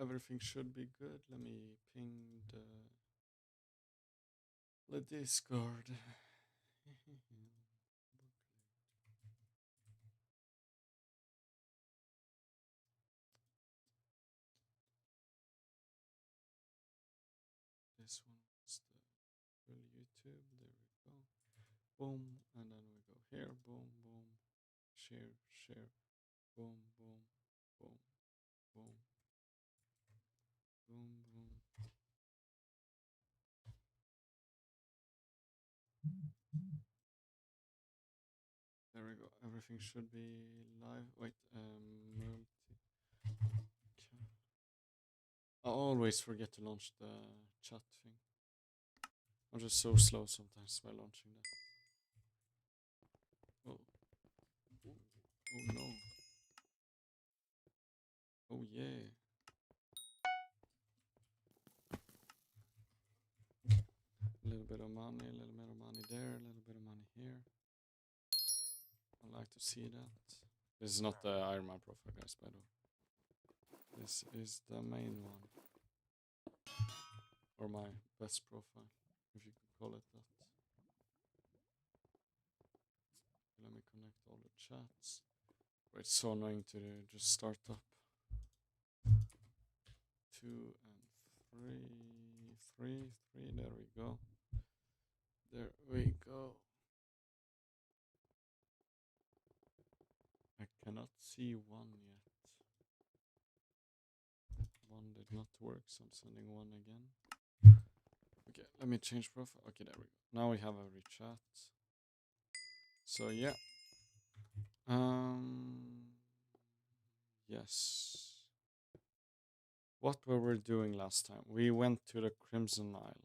everything should be good. Let me ping the Discord. This one is the real YouTube. There we go. Boom, and then we go here. Boom, boom. Share, share. Boom, boom, boom, boom, boom, boom. There we go. Everything should be live. Wait, multi. I always forget to launch the chat thing. I'm just so slow sometimes by launching that. Oh. Oh no. Oh yeah. A little bit of money, a little bit of money there, a little bit of money here. I like to see that. This is not the Ironman profile, guys, by the way. This is the main one. Or my best profile, if you could call it that. Let me connect all the chats. Oh, it's so annoying to just start up. 2 and 3. There we go. There we go. I cannot see one yet. One did not work, so I'm sending one again. Okay, let me change profile. Okay, there we go. Now we have every chat. So yeah. Yes. What were we doing last time? We went to the Crimson Isle,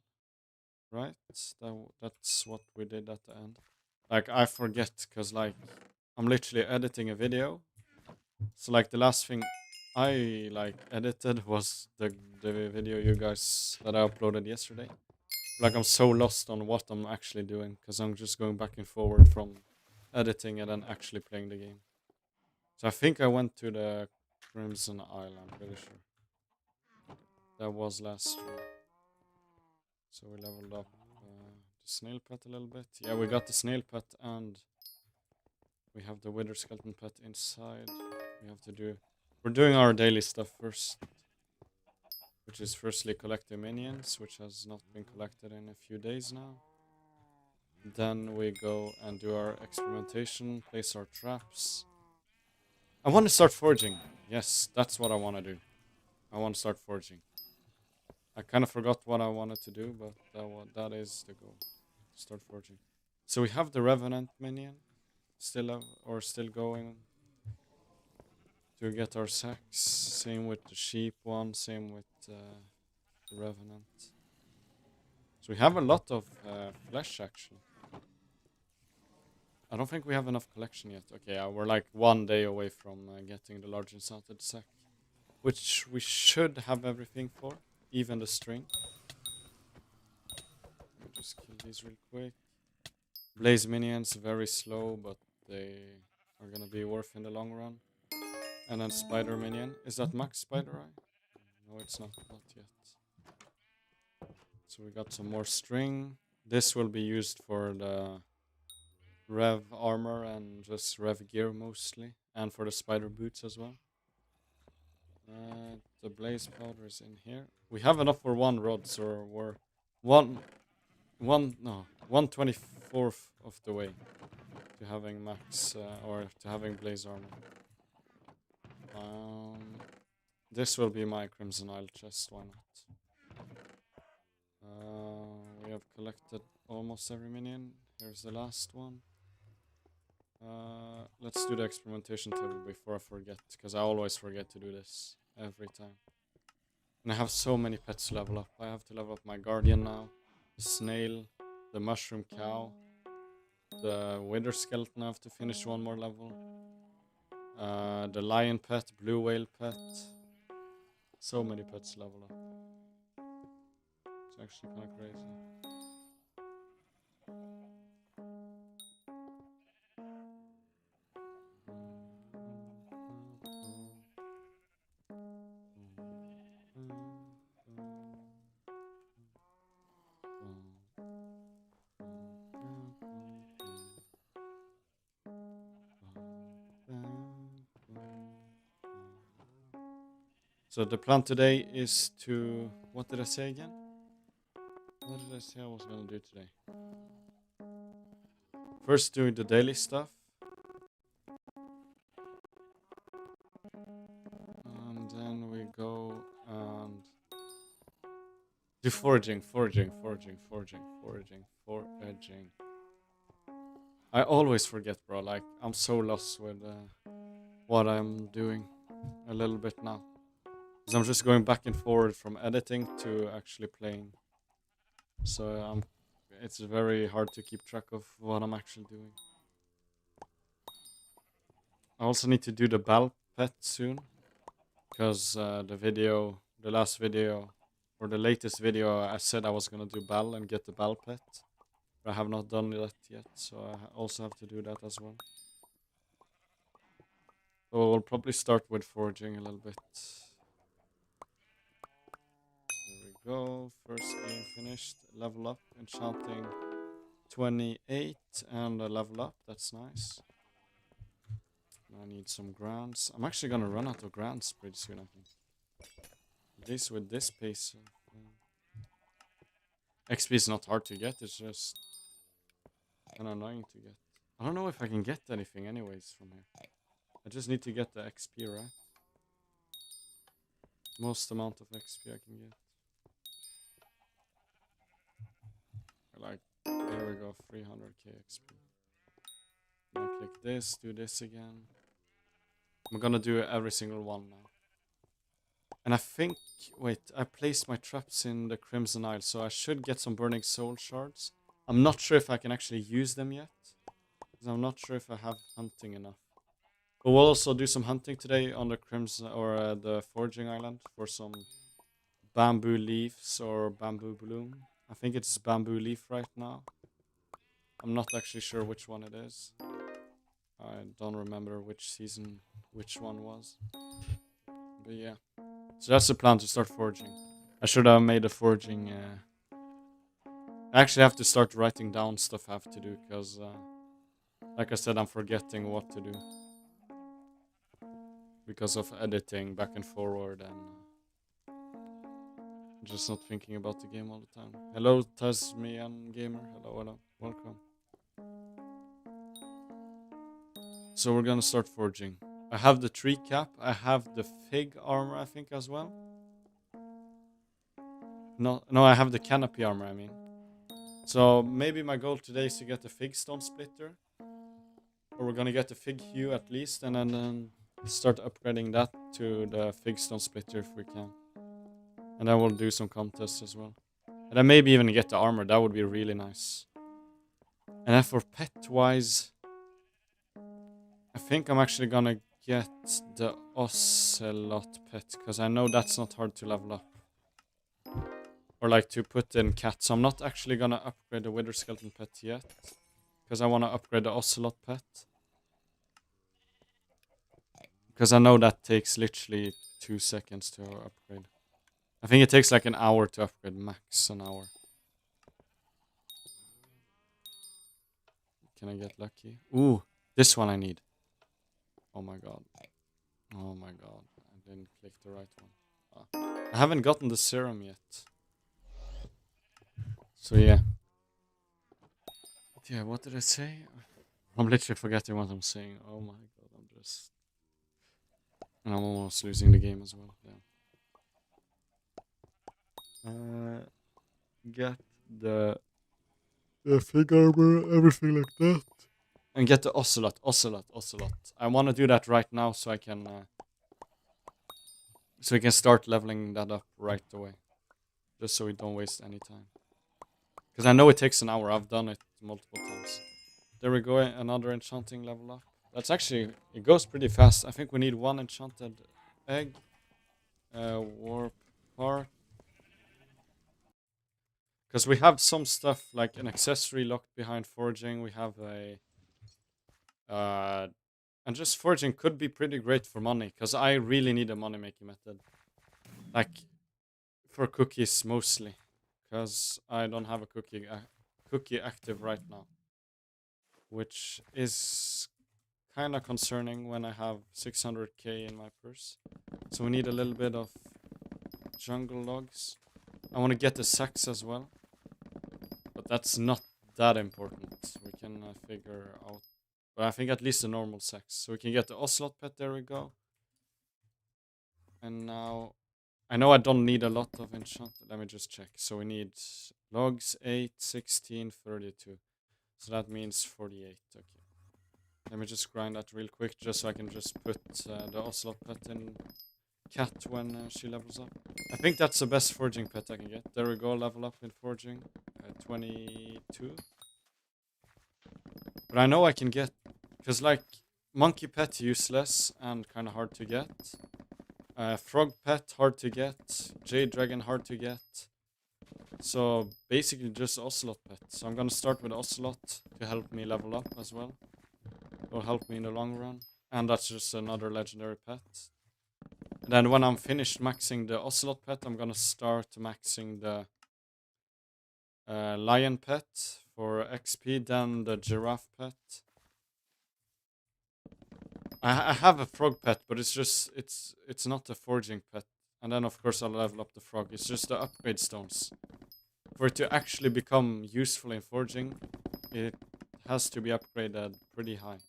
right? That's what we did at the end. Like, I forget, because, like, I'm literally editing a video. So, like, the last thing I, like, edited was the video you guys that I uploaded yesterday. Like, I'm so lost on what I'm actually doing, because I'm just going back and forward from editing and then actually playing the game. So I think I went to the Crimson Isle, I'm pretty sure. That was last stream. So we leveled up the snail pet a little bit. Yeah, we got the snail pet and we have the wither skeleton pet inside. We have to do... We're doing our daily stuff first. Which is firstly collecting minions, which has not been collected in a few days now. Then we go and do our experimentation, place our traps. I want to start forging. Yes, that's what I want to do. I want to start forging. I kind of forgot what I wanted to do, but that is the goal. Start forging. So we have the Revenant minion still going to get our sacks. Same with the sheep one. Same with the Revenant. So we have a lot of flesh actually. I don't think we have enough collection yet. Okay, we're like 1 day away from getting the large enchanted sack, which we should have everything for, even the string. Let me just kill these real quick. Blaze minions, very slow, but they are gonna be worth in the long run. And then spider minion. Is that max spider eye? No, it's not yet. So we got some more string. This will be used for the rev armor and just rev gear mostly, and for the spider boots as well. The blaze powder is in here. We have enough for 1 rod, so we're 1/24th of the way to having max or to having blaze armor. This will be my Crimson Isle chest. Why not? We have collected almost every minion. Here's the last one. Let's do the experimentation table before I forget, because I always forget to do this every time. And I have so many pets to level up. I have to level up my guardian now, the snail, the mushroom cow, the wither skeleton. I have to finish 1 more level. The lion pet, blue whale pet. So many pets to level up. It's actually kind of crazy. So the plan today is to... What did I say again? What did I say I was gonna do today? First doing the daily stuff. And then we go and do foraging. I always forget, bro. Like, I'm so lost with what I'm doing a little bit now. Because I'm just going back and forward from editing to actually playing. So it's very hard to keep track of what I'm actually doing. I also need to do the ball pet soon. Because the last video, or the latest video, I said I was gonna do ball and get the ball pet. But I have not done that yet, so I also have to do that as well. So we'll probably start with foraging a little bit. There we go. First game finished. Level up. Enchanting 28 and a level up. That's nice. I need some grants. I'm actually gonna run out of grants pretty soon, I think. At least with this pace. XP is not hard to get. It's just kind of annoying to get. I don't know if I can get anything anyways from here. I just need to get the XP, right? Most amount of XP I can get. Like, there we go, 300k XP. I click this, do this again. I'm gonna do every single one now. And I think, wait, I placed my traps in the Crimson Isle, so I should get some Burning Soul Shards. I'm not sure if I can actually use them yet, because I'm not sure if I have hunting enough. But we'll also do some hunting today on the Crimson, or the Foraging Island, for some bamboo leaves or bamboo bloom. I think it's bamboo leaf right now. I'm not actually sure which one it is. I don't remember which season which one was. But yeah. So that's the plan, to start foraging. I should have made a foraging... I actually have to start writing down stuff I have to do, because like I said, I'm forgetting what to do. Because of editing back and forward and just not thinking about the game all the time. Hello, Tasmian Gamer. Hello. Welcome. So we're gonna start foraging. I have the tree cap. I have the fig armor, I think, as well. No, I have the canopy armor, I mean. So maybe my goal today is to get the fig stone splitter. Or we're gonna get the fig hue at least, and then start upgrading that to the fig stone splitter if we can. And then we'll do some contests as well. And then maybe even get the armor. That would be really nice. And then for pet-wise, I think I'm actually gonna get the ocelot pet, because I know that's not hard to level up. Or like to put in cat. So I'm not actually gonna upgrade the wither skeleton pet yet, because I want to upgrade the ocelot pet. Because I know that takes literally 2 seconds to upgrade. I think it takes like an hour to upgrade, max an hour. Can I get lucky? Ooh, this one I need. Oh my god. Oh my god. I didn't click the right one. I haven't gotten the serum yet. So yeah. Yeah, what did I say? I'm literally forgetting what I'm saying. Oh my god, I'm just... And I'm almost losing the game as well. Yeah. Get the fig armor, everything like that. And get the ocelot. I want to do that right now so I can start leveling that up right away. Just so we don't waste any time. Because I know it takes an hour. I've done it multiple times. There we go, another enchanting level up. That's actually, it goes pretty fast. I think we need 1 enchanted egg. Warp part. Because we have some stuff like an accessory locked behind foraging. We have a... and just foraging could be pretty great for money. Because I really need a money making method. Like, for cookies mostly. because I don't have a cookie active right now, which is kind of concerning when I have 600k in my purse. So we need a little bit of jungle logs. I want to get the sacks as well, but that's not that important. We can figure out, but I think at least the normal sacks. So we can get the ocelot pet, there we go. And now, I know I don't need a lot of enchanted. Let me just check. So we need logs 8, 16, 32. So that means 48. Okay. Let me just grind that real quick, just so I can just put the ocelot pet in cat when she levels up. I think that's the best foraging pet I can get. There we go, level up in foraging. 22. But I know I can get, because like monkey pet useless and kind of hard to get. Frog pet hard to get. Jade dragon hard to get. So basically just ocelot pet. So I'm gonna start with ocelot to help me level up as well. Will help me in the long run. And that's just another legendary pet. And then when I'm finished maxing the ocelot pet, I'm gonna start maxing the lion pet for XP, then the giraffe pet. I have a frog pet, but it's just it's not a foraging pet. And then of course I'll level up the frog. It's just the upgrade stones. For it to actually become useful in foraging, it has to be upgraded pretty high.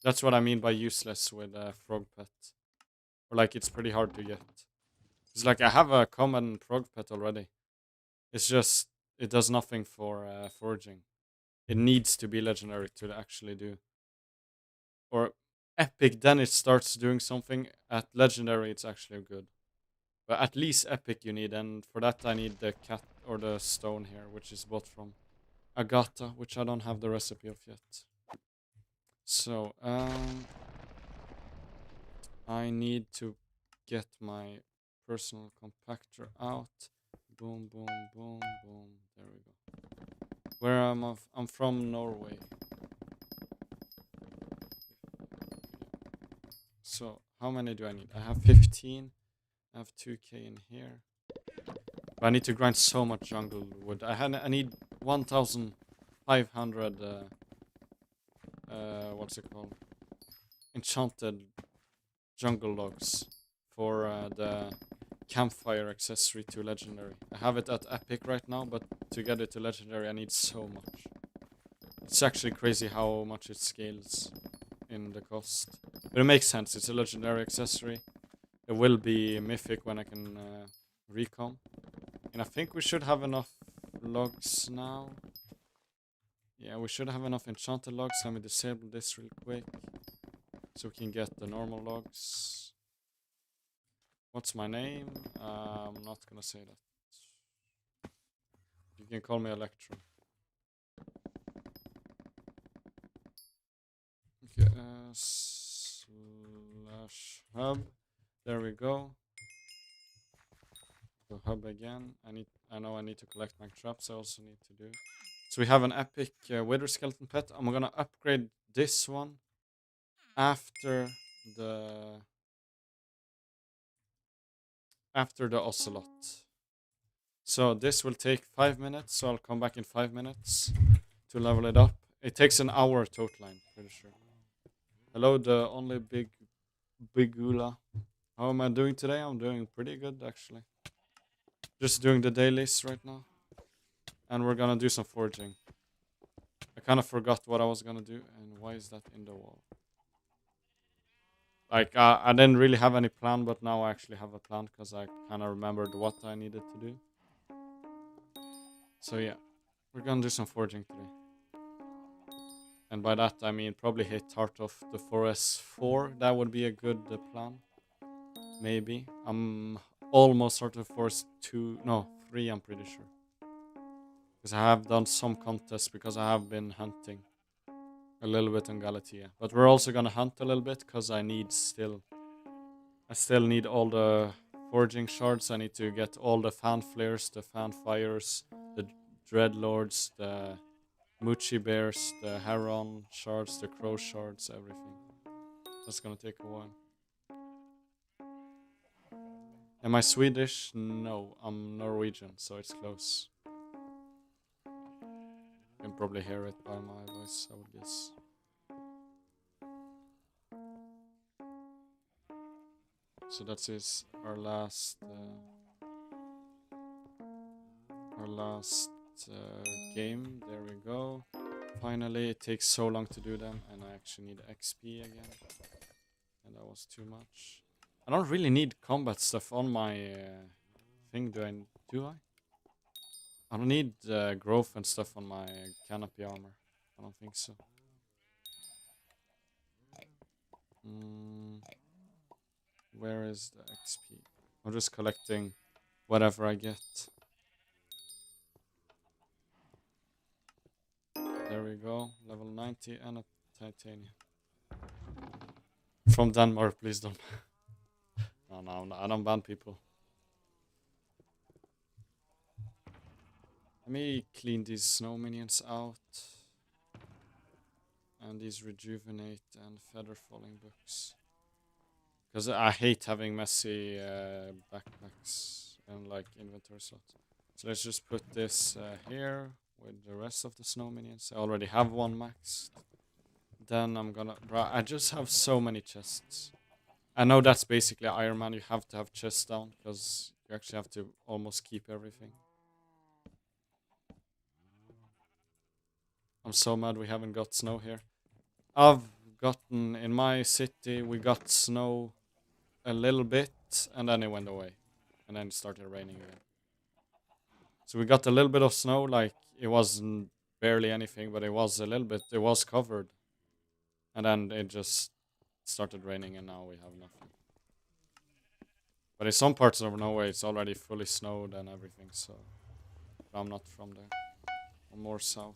That's what I mean by useless with a frog pet. Or like it's pretty hard to get. It's like I have a common frog pet already. It's just it does nothing for foraging. It needs to be legendary to actually do. Or epic, then it starts doing something. At legendary, it's actually good. But at least epic you need, and for that I need the cat or the stone here, which is bought from Agata, which I don't have the recipe of yet. So, I need to get my personal compactor out. Boom, boom, boom, boom. There we go. Where am I? I'm from Norway. So, how many do I need? I have 15. I have 2k in here. But I need to grind so much jungle wood. I need 1,500 what's it called? Enchanted jungle logs for the campfire accessory to legendary. I have it at epic right now, but to get it to legendary I need so much. It's actually crazy how much it scales in the cost. But it makes sense, it's a legendary accessory. It will be mythic when I can recom. And I think we should have enough logs now. Yeah, we should have enough enchanted logs. Let me disable this real quick. So we can get the normal logs. What's my name? I'm not gonna say that. You can call me Electro. Okay, slash hub. There we go. The hub again. I know I need to collect my traps. I also need to do. So we have an epic wither skeleton pet. I'm gonna upgrade this one after the ocelot. So this will take 5 minutes. So I'll come back in 5 minutes to level it up. It takes an hour total, I'm pretty sure. Hello, the only big gula. How am I doing today? I'm doing pretty good actually. Just doing the dailies right now. And we're gonna do some foraging. I kind of forgot what I was gonna do, and why is that in the wall? Like, I didn't really have any plan, but now I actually have a plan, because I kind of remembered what I needed to do. So yeah, we're gonna do some foraging today. And by that I mean probably hit Heart of the Forest 4. That would be a good plan. Maybe. I'm almost Heart of the Forest 2, no, 3 I'm pretty sure. Because I have done some contests, because I have been hunting a little bit on Galatea. But we're also gonna hunt a little bit, because I still need all the foraging shards. I need to get all the fan flares, the fan fires, the dreadlords, the Moochie bears, the heron shards, the crow shards, everything. That's gonna take a while. Am I Swedish? No, I'm Norwegian, so it's close. probably hear it by my voice, I would guess. So that is our last game. There we go. Finally, it takes so long to do them, and I actually need XP again. And that was too much. I don't really need combat stuff on my thing, do I? I don't need growth and stuff on my canopy armor. I don't think so. Where is the XP? I'm just collecting whatever I get. There we go. Level 90 and a titanium. From Denmark, please don't. No, I don't ban people. Let me clean these snow minions out. And these rejuvenate and feather falling books. Because I hate having messy backpacks and like inventory slots. So let's just put this here with the rest of the snow minions. I already have one maxed. Then I'm gonna... Bro, I just have so many chests. I know that's basically Ironman. You have to have chests down because you actually have to almost keep everything. I'm so mad we haven't got snow here. I've gotten... In my city, we got snow a little bit and then it went away. And then it started raining again. So we got a little bit of snow, like it wasn't barely anything, but it was a little bit, it was covered. And then it just started raining and now we have nothing. But in some parts of Norway it's already fully snowed and everything, so I'm not from there. I'm more south.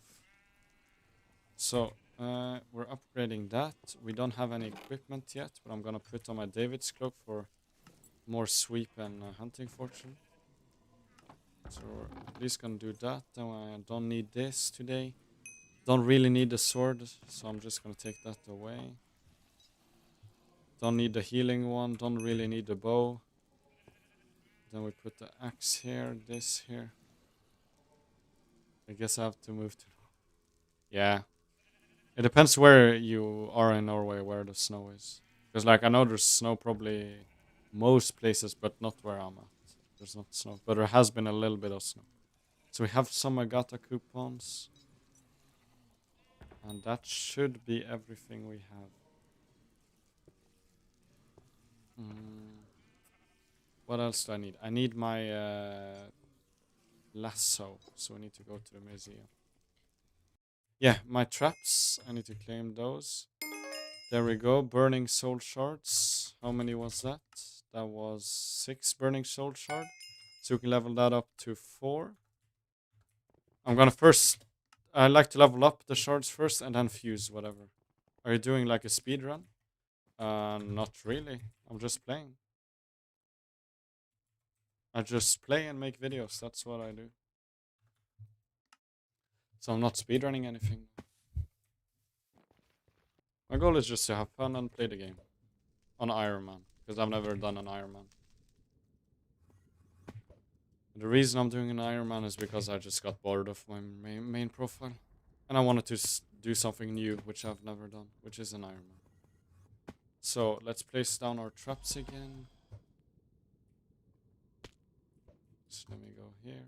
So we're upgrading that. We don't have any equipment yet, but I'm gonna put on my David's cloak for more sweep and hunting fortune. So we're at least gonna do that. I don't need this today. Don't really need the sword, so I'm just gonna take that away. Don't need the healing one. Don't really need the bow. Then we put the axe here, this here. I guess I have to move to... Yeah. It depends where you are in Norway, where the snow is. Because like I know there's snow probably most places, but not where I'm at. There's not snow, but there has been a little bit of snow. So we have some Agata coupons. And that should be everything we have. What else do I need? I need my lasso, so we need to go to the museum. Yeah, my traps, I need to claim those. There we go, burning soul shards. How many was that? That was 6 burning soul shards. So we can level that up to 4. I'm gonna first... I like to level up the shards first and then fuse whatever. Are you doing like a speed run? Not really. I'm just playing. I just play and make videos. That's what I do. So I'm not speedrunning anything. My goal is just to have fun and play the game. On Ironman. Because I've never done an Ironman. The reason I'm doing an Ironman is because I just got bored of my main profile. And I wanted to do something new, which I've never done. Which is an Ironman. So let's place down our traps again. So let me go here.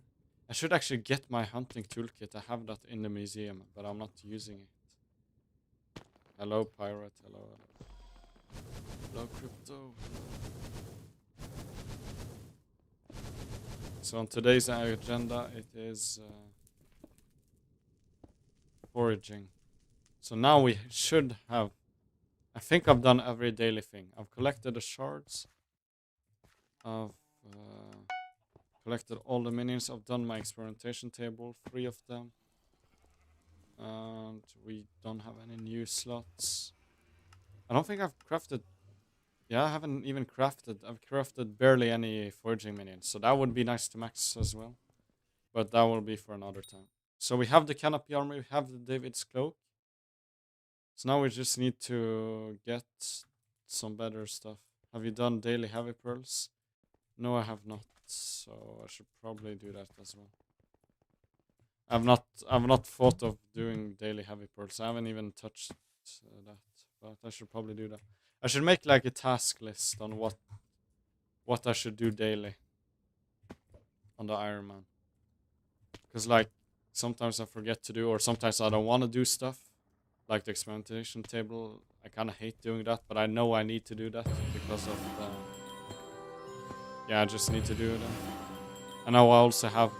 I should actually get my hunting toolkit. I have that in the museum, but I'm not using it. Hello, pirate. Hello. Hello, crypto. So on today's agenda, it is foraging. So now we should have... I think I've done every daily thing. I've collected the shards. I've collected all the minions. I've done my experimentation table, 3 of them. And we don't have any new slots. I don't think I've crafted... Yeah, I haven't even crafted... I've crafted barely any foraging minions. So that would be nice to max as well. But that will be for another time. So we have the canopy armor. We have the David's cloak. So now we just need to get some better stuff. Have you done daily heavy pearls? No, I have not. So I should probably do that as well. I've not thought of doing daily heavy pearls. I haven't even touched that, but I should probably do that. I should make like a task list on what I should do daily on the Ironman. Because like sometimes I forget to do, or sometimes I don't want to do stuff. Like the experimentation table, I kind of hate doing that, but I know I need to do that because of yeah, I just need to do that. And now I also have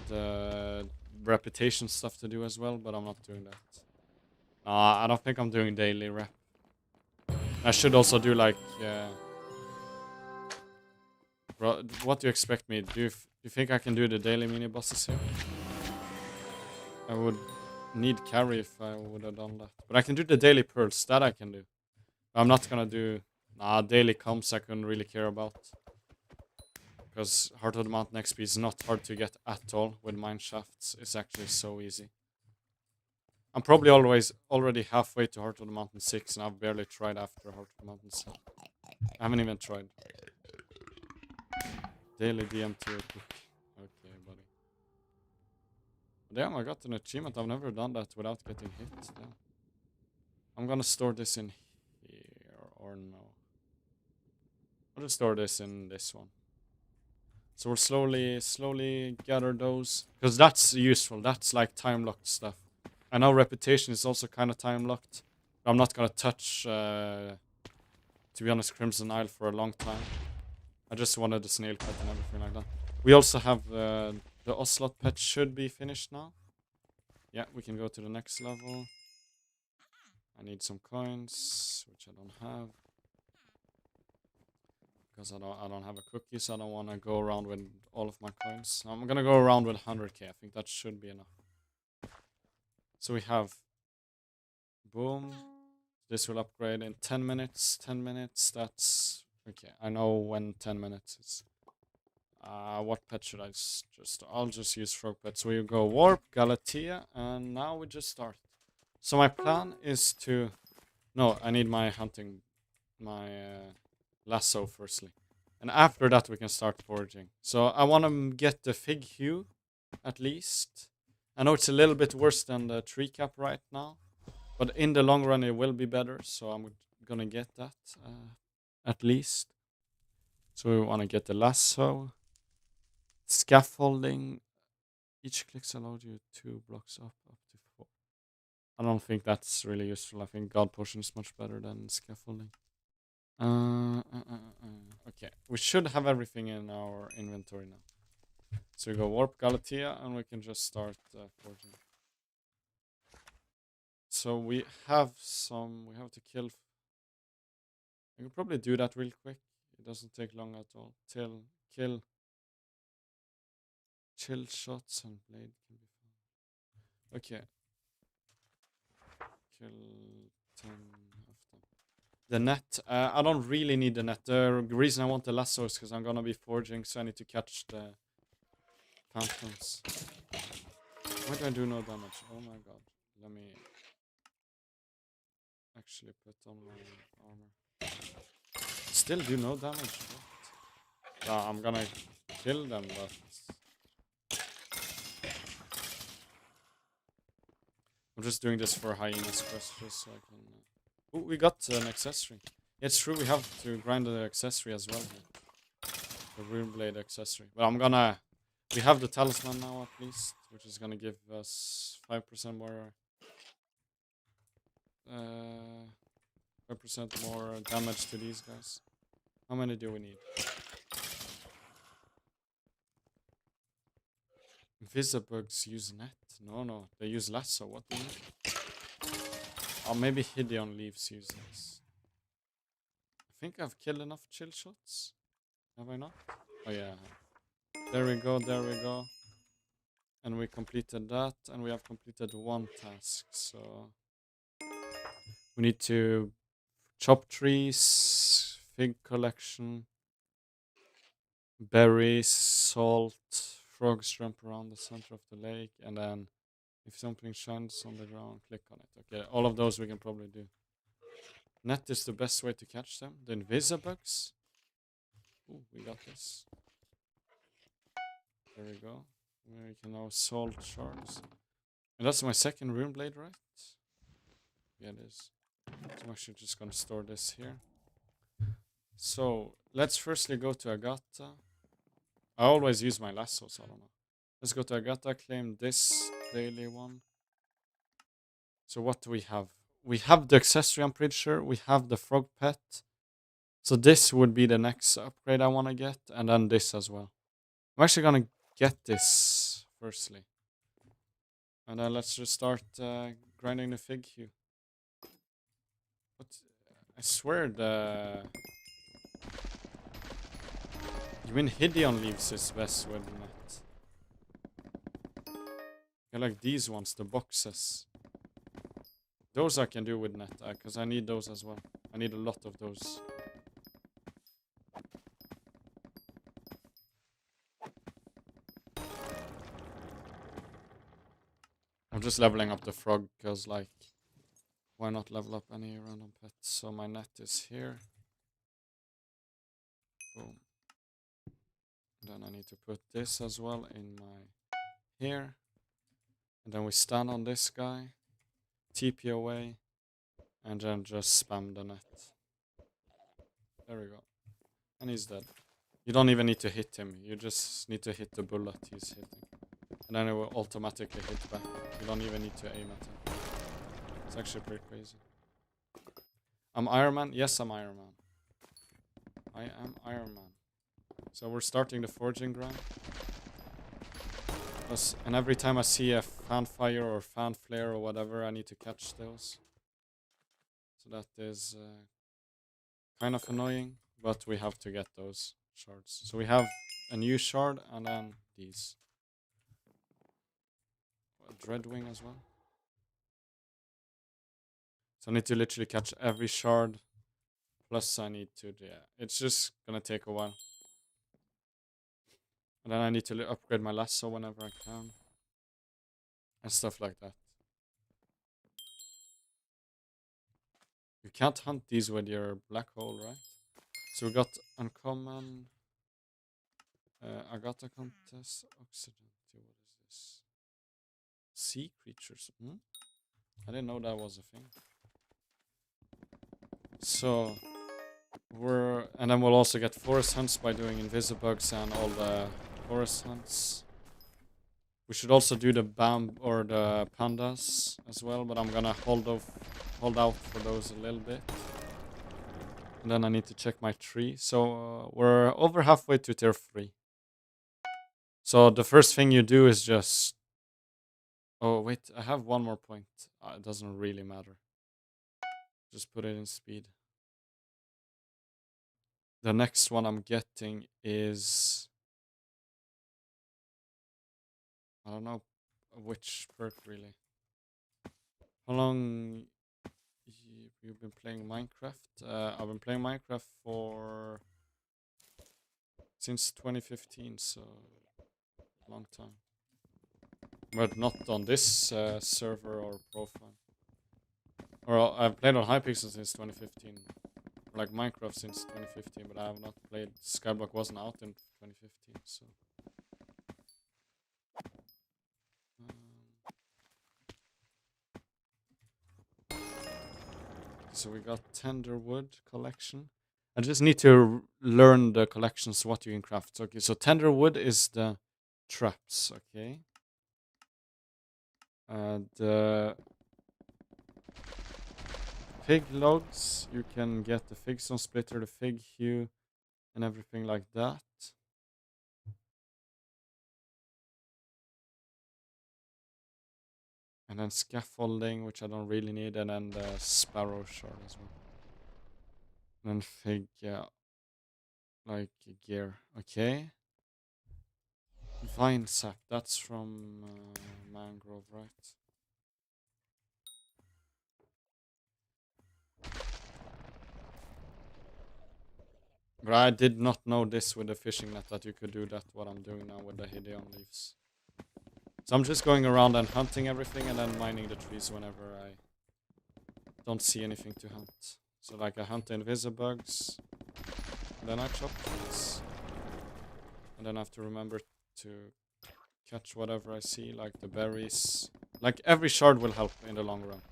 the reputation stuff to do as well, but I'm not doing that. I don't think I'm doing daily rep. I should also do like bro, what do you expect me? Do you think I can do the daily mini bosses here? I would need carry if I would have done that. But I can do the daily pearls, that I can do. I'm not gonna do daily comps I couldn't really care about. Because Heart of the Mountain XP is not hard to get at all with mine shafts. It's actually so easy. I'm probably already halfway to Heart of the Mountain 6 and I've barely tried after Heart of the Mountain 7. I haven't even tried. Daily DMT book. Okay, buddy. Damn, I got an achievement. I've never done that without getting hit. Damn. I'm gonna store this in here, or no. I'll just store this in this one. So we'll slowly gather those. Because that's useful. That's like time-locked stuff. I know reputation is also kind of time-locked. I'm not gonna touch, to be honest, Crimson Isle for a long time. I just wanted the snail pet and everything like that. We also have the Ocelot pet should be finished now. Yeah, we can go to the next level. I need some coins, which I don't have. Because I don't have a cookie, so I don't want to go around with all of my coins. I'm gonna go around with 100k. I think that should be enough. So we have boom. This will upgrade in 10 minutes. 10 minutes. That's okay. I know when 10 minutes is. What pet should I just? I'll just use frog pet. So we go warp, Galatea, and now we just start. So my plan is to. No, I need my hunting, my lasso firstly. And after that we can start foraging. So I want to get the fig hue, at least. I know it's a little bit worse than the tree cap right now. But in the long run it will be better. So I'm gonna get that, at least. So we want to get the lasso. Scaffolding. Each click allows you 2 blocks up to 4. I don't think that's really useful. I think God Potion is much better than scaffolding. Okay, we should have everything in our inventory now. So we go warp Galatea and we can just start forging. So we have to kill. I can probably do that real quick. It doesn't take long at all. Kill chill shots and blade can be fun. Okay. Kill 10 of them. The net, I don't really need the net. The reason I want the lasso is because I'm gonna be forging, so I need to catch the phantoms. Why do I do no damage? Oh my god. Let me actually put on my armor. Still do no damage. What? I'm gonna kill them, but I'm just doing this for hyenas quest, just so I can. Oh, we got an accessory. It's true, we have to grind the accessory as well here. The rune blade accessory. But we have the talisman now at least, which is gonna give us 5% more. 5% more damage to these guys. How many do we need? Invisibugs use net? No, they use lasso. What do you mean? Oh, maybe Hideon leaves use this. I think I've killed enough chill shots. Have I not? Oh yeah. There we go. And we completed that, and we have completed one task, so we need to chop trees, fig collection, berries, salt, frogs jump around the center of the lake, and then if something shines on the ground, click on it. Okay, all of those we can probably do. Net is the best way to catch them. The invisibugs. Ooh, we got this. There we go. We can now salt shards. And that's my second rune blade, right? Yeah, it is. So I'm actually just gonna store this here. So let's firstly go to Agata. I always use my lasso, so I don't know. Let's go to Agata, claim this daily one. So what do we have? We have the accessory, I'm pretty sure. We have the frog pet. So this would be the next upgrade I want to get. And then this as well. I'm actually going to get this firstly. And then let's just start grinding the fig hue. But I swear the... You mean Hideon leaves is best with net. I like these ones, the boxes. Those I can do with net, because I need those as well. I need a lot of those. I'm just leveling up the frog, because, like, why not level up any random pet? So my net is here. Boom. Then I need to put this as well in my here. And then we stand on this guy. TP away. And then just spam the net. There we go. And he's dead. You don't even need to hit him. You just need to hit the bullet he's hitting. And then it will automatically hit back. You don't even need to aim at him. It's actually pretty crazy. I'm Ironman? Yes, I'm Ironman. I am Ironman. So we're starting the forging ground. And every time I see a fan fire or fan flare or whatever, I need to catch those. So that is kind of annoying, but we have to get those shards. So we have a new shard and then these. A Dreadwing as well. So I need to literally catch every shard. Plus I need to, yeah, it's just gonna take a while. And then I need to upgrade my lasso whenever I can. And stuff like that. You can't hunt these with your black hole, right? So we got uncommon. Agata contest. Oxygen. What is this? Sea creatures. I didn't know that was a thing. So and then we'll also get forest hunts by doing invisibugs and all the forest hunts. We should also do the the pandas as well, but I'm gonna hold out for those a little bit. And then I need to check my tree. So we're over halfway to tier 3. So the first thing you do is just... Oh, wait, I have one more point. It doesn't really matter. Just put it in speed. The next one I'm getting is... I don't know which perk, really. How long you've been playing Minecraft? I've been playing Minecraft since 2015, so a long time. But not on this server or profile. Or I've played on Hypixel since 2015. Like Minecraft since 2015, but I have not played. Skyblock wasn't out in 2015, so... So we got Tenderwood collection. I just need to learn the collections, what you can craft. Okay, so Tenderwood is the traps, okay? The fig logs, you can get the fig stone splitter, the fig hue, and everything like that. And then scaffolding, which I don't really need, and then the sparrow shard as well. And then fig, yeah, like gear, okay. Vine sap, that's from mangrove, right? But I did not know this with the fishing net, that you could do that, what I'm doing now with the Hideon leaves. So I'm just going around and hunting everything and then mining the trees whenever I don't see anything to hunt. So like I hunt the invisibugs, and then I chop trees. And then I have to remember to catch whatever I see, like the berries. Like every shard will help in the long run.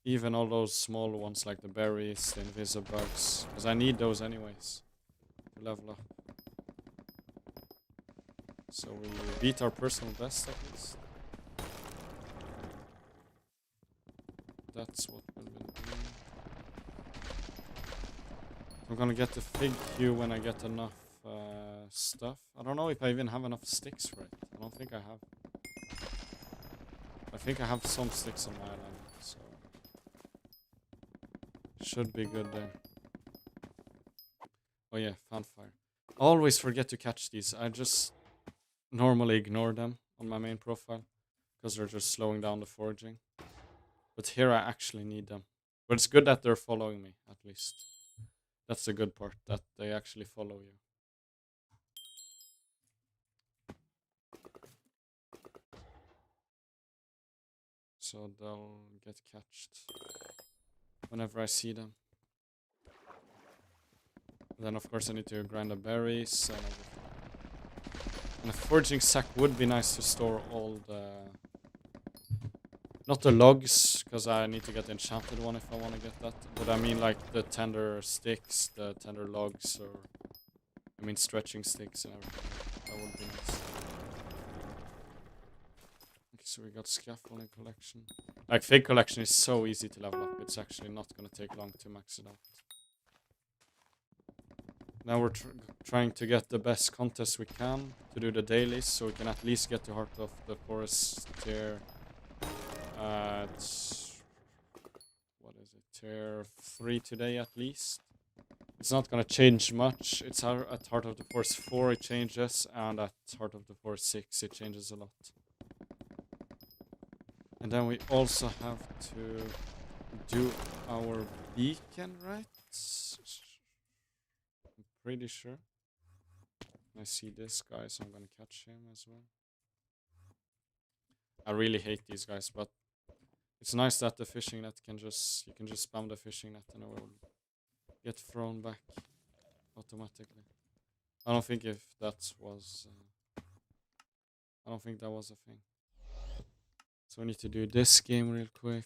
Even all those small ones like the berries, the invisibugs. Because I need those anyways to level up. So we beat our personal best at least. That's what we've been doing. I'm gonna get the fig hue when I get enough stuff. I don't know if I even have enough sticks for it. I don't think I have. I think I have some sticks on my island, so should be good then. Oh yeah, fanfire. I always forget to catch these. I just normally ignore them on my main profile because they're just slowing down the foraging. But here I actually need them. But it's good that they're following me, at least. That's the good part, that they actually follow you. So they'll get catched whenever I see them. And then of course I need to grind the berries and everything. And a foraging sack would be nice to store all the... Not the logs, because I need to get the enchanted one if I want to get that. But I mean like the tender sticks, the tender logs, or... I mean stretching sticks and everything. That would be nice. Okay, so we got scaffolding collection. Like fig collection is so easy to level up. It's actually not going to take long to max it out. Now we're trying to get the best contest we can to do the dailies, so we can at least get to Heart of the Forest tier. What is it? Tier 3 today at least. It's not gonna change much. It's at Heart of the Forest 4 it changes, and at Heart of the Forest 6 it changes a lot. And then we also have to do our beacon, right? I'm pretty sure. I see this guy, so I'm gonna catch him as well. I really hate these guys, but it's nice that the fishing net can just... You can just spam the fishing net and it will get thrown back automatically. I don't think if that was... I don't think that was a thing. So we need to do this game real quick.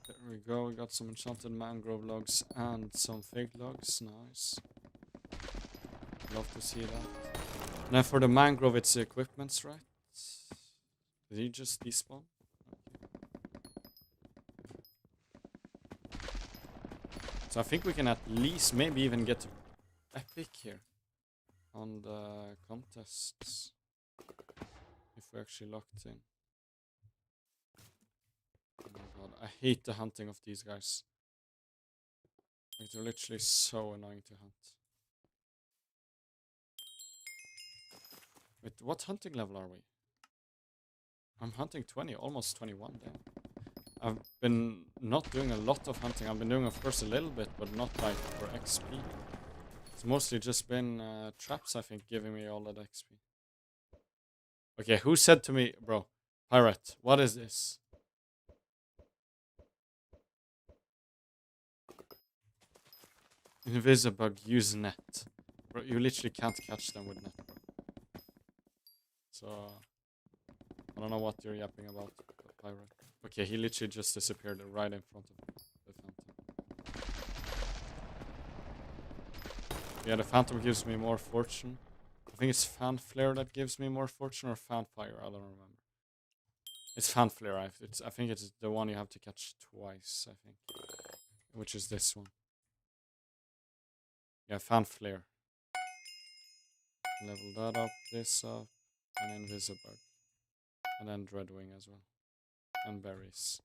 There we go, we got some enchanted mangrove logs and some fig logs, nice. Love to see that. Now for the mangrove it's the equipments, right? Did he just despawn? So I think we can at least maybe even get epic here on the contests. If we actually locked in. Oh my god, I hate the hunting of these guys. Like, they're literally so annoying to hunt. Wait, what hunting level are we? I'm hunting 20, almost 21 then. I've been not doing a lot of hunting. I've been doing, of course, a little bit, but not like for XP. It's mostly just been traps, I think, giving me all that XP. Okay, who said to me, bro, pirate, what is this? Invisibug, use net. Bro, you literally can't catch them with net, bro. So, I don't know what you're yapping about, pirate. Okay, he literally just disappeared right in front of the phantom. Yeah, the phantom gives me more fortune. I think it's fanflare that gives me more fortune, or fanfire, I don't remember. It's fanflare, I think it's the one you have to catch twice, I think. Which is this one. Yeah, fanflare. Level that up, this up, and invisibug. And then dreadwing as well. And berries.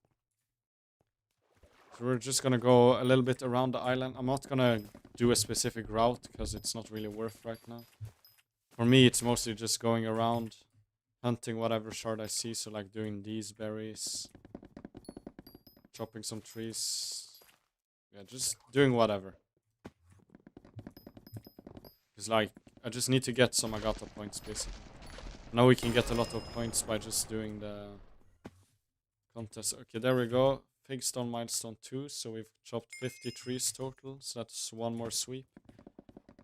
So we're just gonna go a little bit around the island. I'm not gonna do a specific route because it's not really worth right now. For me, it's mostly just going around, hunting whatever shard I see. So like doing these berries, chopping some trees. Yeah, just doing whatever. Because like, I just need to get some Agata points basically. Now we can get a lot of points by just doing the contest. Okay, there we go. Figstone milestone 2, so we've chopped 50 trees total, so that's one more sweep.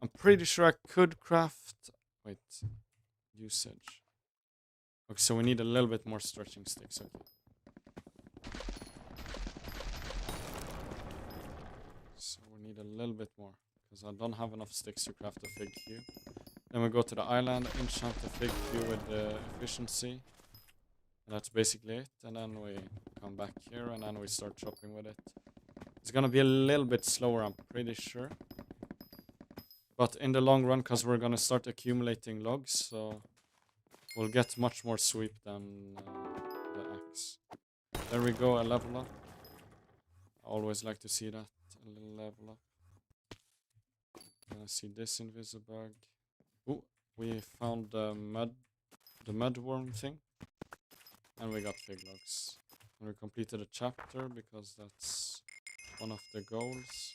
I'm pretty sure I could craft... Wait. Usage. Okay, so we need a little bit more stretching sticks. Okay. So we need a little bit more, because I don't have enough sticks to craft a fig cube. Then we go to the island, enchant the fig cube with the efficiency. And that's basically it. And then we come back here and then we start chopping with it. It's gonna be a little bit slower, I'm pretty sure. But in the long run, because we're gonna start accumulating logs, so we'll get much more sweep than the axe. There we go, a level up. I always like to see that, a little level up. And I see this invisibug. Ooh, we found the mudworm thing. And we got fig logs. And we completed a chapter because that's one of the goals.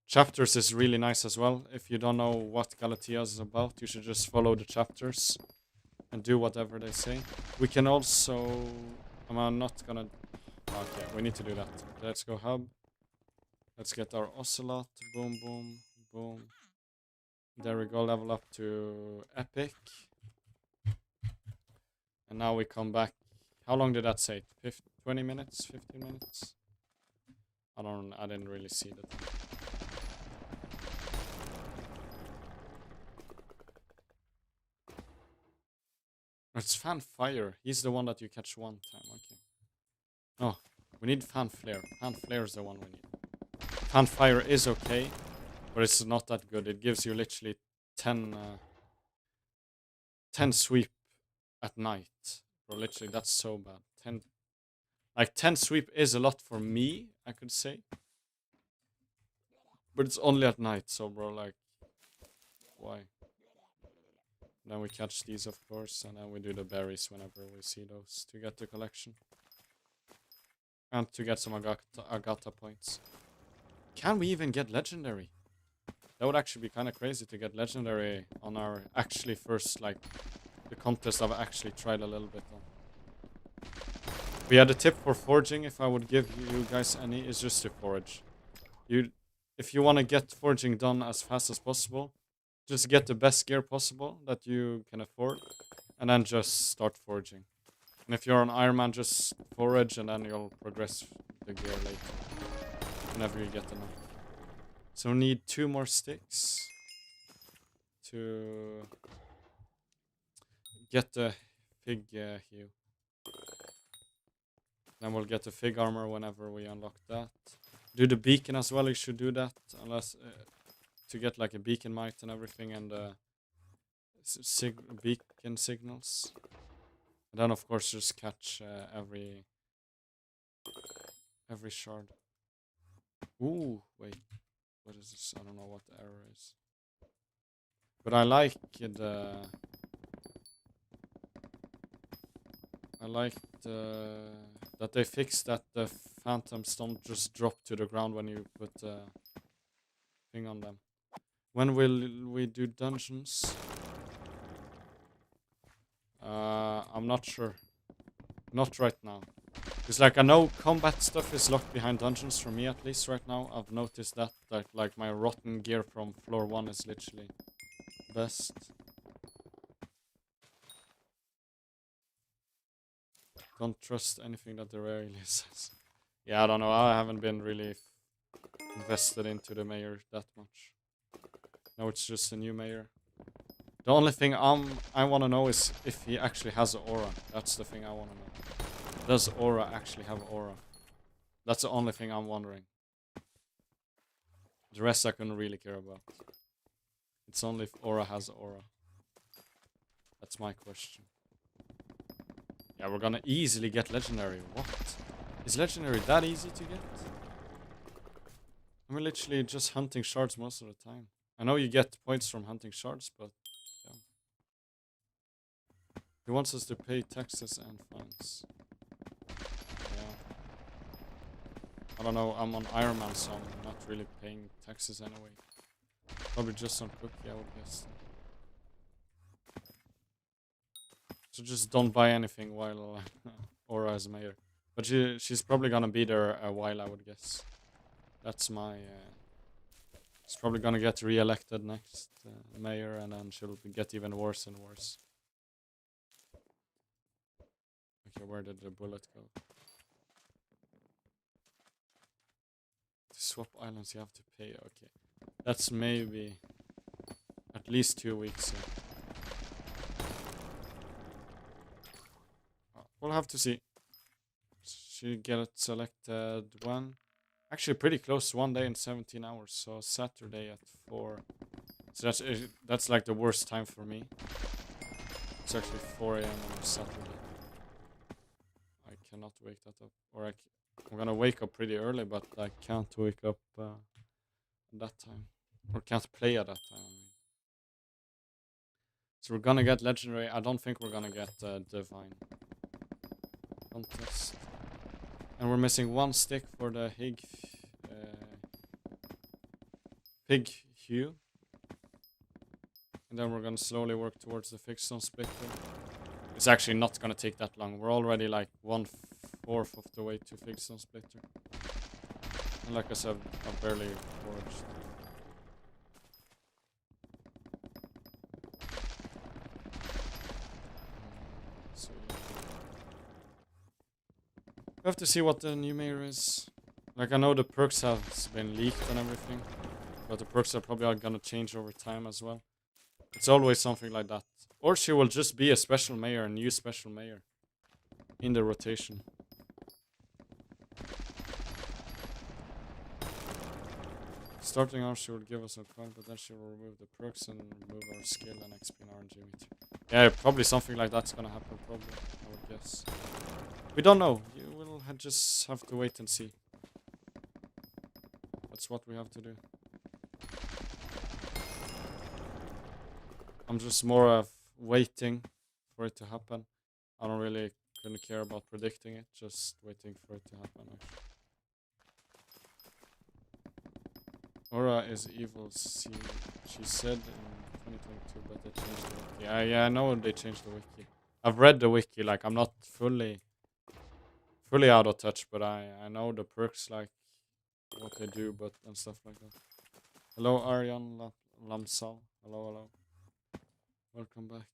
Chapters is really nice as well. If you don't know what Galatea is about, you should just follow the chapters and do whatever they say. We can also... I'm not gonna... Okay, we need to do that. Let's go hub. Let's get our ocelot. Boom, boom, boom. There we go, level up to epic. And now we come back. How long did that say? 20 minutes? 15 minutes? I didn't really see that. It's Fanfire. He's the one that you catch one time. Okay. Oh, we need Fanflare. Fanflare is the one we need. Fanfire is okay, but it's not that good. It gives you literally 10 sweep at night. Bro, literally, that's so bad. 10 sweep is a lot for me, I could say. But it's only at night, so bro, like, why? Then we catch these, of course, and then we do the berries whenever we see those to get the collection. And to get some Agata points. Can we even get legendary? That would actually be kind of crazy to get legendary on our actually first, like, the contest I've actually tried a little bit on. But yeah, the tip for foraging, if I would give you guys any, is just to forage. If you want to get foraging done as fast as possible, just get the best gear possible that you can afford, and then just start foraging. And if you're an Ironman, just forage, and then you'll progress the gear later, whenever you get enough. So we need 2 more sticks to get the fig hue. Then we'll get the fig armor whenever we unlock that. Do the beacon as well, you should do that, unless to get like a beacon mite and everything, and beacon signals. And then of course just catch every shard. Ooh, wait. What is this? I don't know what the error is. But I like that they fixed that the phantoms don't just drop to the ground when you put the thing on them. When will we do dungeons? I'm not sure. Not right now. It's like I know combat stuff is locked behind dungeons for me, at least right now. I've noticed that like my rotten gear from floor 1 is literally best. Don't trust anything that the rarely says. Yeah, I don't know. I haven't been really invested into the mayor that much. No, it's just a new mayor. The only thing I want to know is if he actually has an aura. That's the thing I want to know. Does aura actually have aura? That's the only thing I'm wondering. The rest I couldn't really care about. It's only if aura has aura. That's my question. Yeah, we're gonna easily get legendary. What? Is legendary that easy to get? I'm literally just hunting shards most of the time. I know you get points from hunting shards, but yeah. He wants us to pay taxes and fines. Yeah. I don't know, I'm on Ironman, so I'm not really paying taxes anyway. Probably just on cookie, I would guess. So just don't buy anything while Aura is mayor. But she's probably gonna be there a while, I would guess. That's my... she's probably gonna get re-elected next mayor, and then she'll get even worse and worse. Okay, where did the bullet go? To swap islands, you have to pay. Okay, that's maybe at least 2 weeks. Yeah. We'll have to see. She get selected when? Actually, pretty close. 1 day and 17 hours. So Saturday at 4. So that's like the worst time for me. It's actually 4 a.m. on a Saturday. I cannot wake that up. Or I'm gonna wake up pretty early, but I can't wake up at that time. Or can't play at that time, I mean. So we're gonna get legendary. I don't think we're gonna get divine contest. And we're missing 1 stick for the pig hue. And then we're gonna slowly work towards the fixed on splitter. It's actually not gonna take that long. We're already like 1/4 of the way to fixed on splitter. And like I said, I'm barely forged. So yeah. We have to see what the new mayor is. Like, I know the perks have been leaked and everything, but the perks are probably gonna change over time as well. It's always something like that. Or she will just be a special mayor, a new special mayor in the rotation. Starting off, she will give us a coin, but then she will remove the perks and remove our skill and XP and RNG meter. Yeah, probably something like that's gonna happen, probably, I would guess. We don't know. You will just have to wait and see. That's what we have to do. I'm just more of waiting for it to happen. I don't really care about predicting it, just waiting for it to happen. Actually. Aura is evil, she said in 2022, but they changed the wiki. Yeah, I know they changed the wiki. I've read the wiki, like I'm not fully out of touch, but I know the perks, like what they do, but and stuff like that. Hello, Aryan Lamsal. Hello. Welcome back.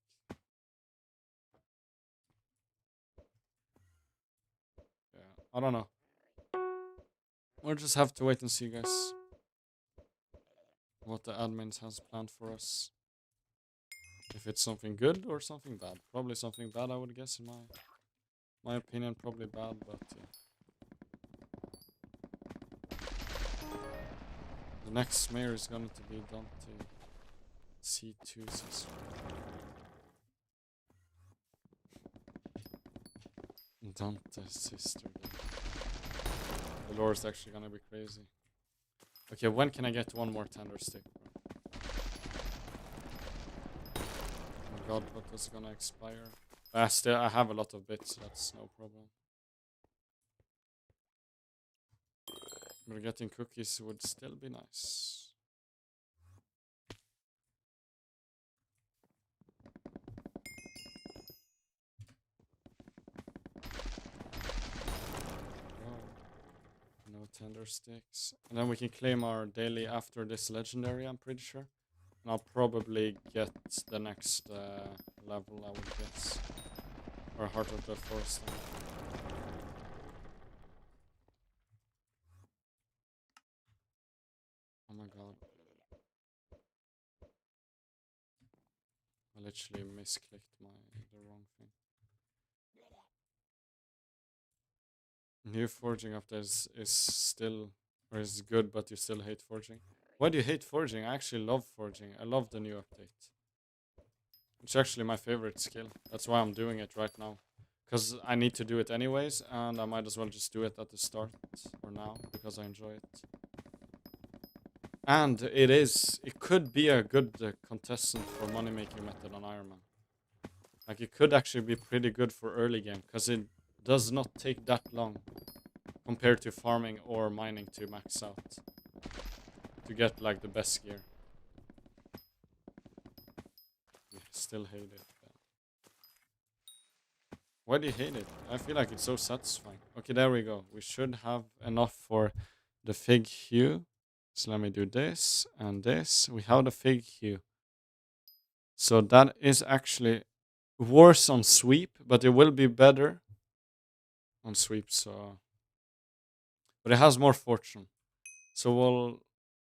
Yeah, I don't know. We'll just have to wait and see, guys. What the admins has planned for us. If it's something good or something bad. Probably something bad, I would guess, in my opinion. Probably bad, but yeah. The next mayor is going to be Dante C2 sister. Dante's sister. The lore is actually gonna be crazy. Okay, when can I get 1 more tender stick? Oh my god, but that's gonna expire. I have a lot of bits, so that's no problem. But getting cookies would still be nice. No tender sticks. And then we can claim our daily after this legendary, I'm pretty sure. And I'll probably get the next level, I would guess. Or Heart of the Forest. Oh my god. I literally misclicked the wrong thing. New forging update is still, or is good, but you still hate forging. Why do you hate forging? I actually love forging. I love the new update. It's actually my favorite skill. That's why I'm doing it right now. Because I need to do it anyways, and I might as well just do it at the start or now, because I enjoy it. And it could be a good contestant for money making method on Ironman. Like, it could actually be pretty good for early game, because it does not take that long compared to farming or mining to max out to get like the best gear. Yeah, still hate it. Why do you hate it? I feel like it's so satisfying. Okay, there we go. We should have enough for the fig hue. So let me do this and this. We have the fig hue. So that is actually worse on sweep, but it will be better on sweep. So, but it has more fortune. So we'll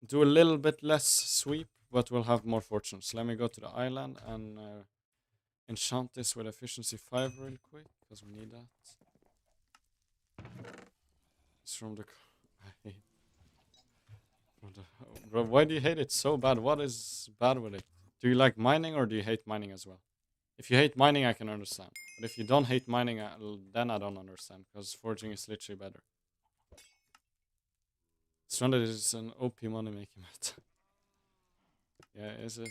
do a little bit less sweep, but we'll have more fortune. So let me go to the island and enchant this with efficiency 5 real quick, because we need that. It's from the... I hate Bro, why do you hate it so bad? What is bad with it? Do you like mining or do you hate mining as well? If you hate mining, I can understand. But if you don't hate mining, then I don't understand, because forging is literally better. Stranded is an OP money making method. Yeah, is it?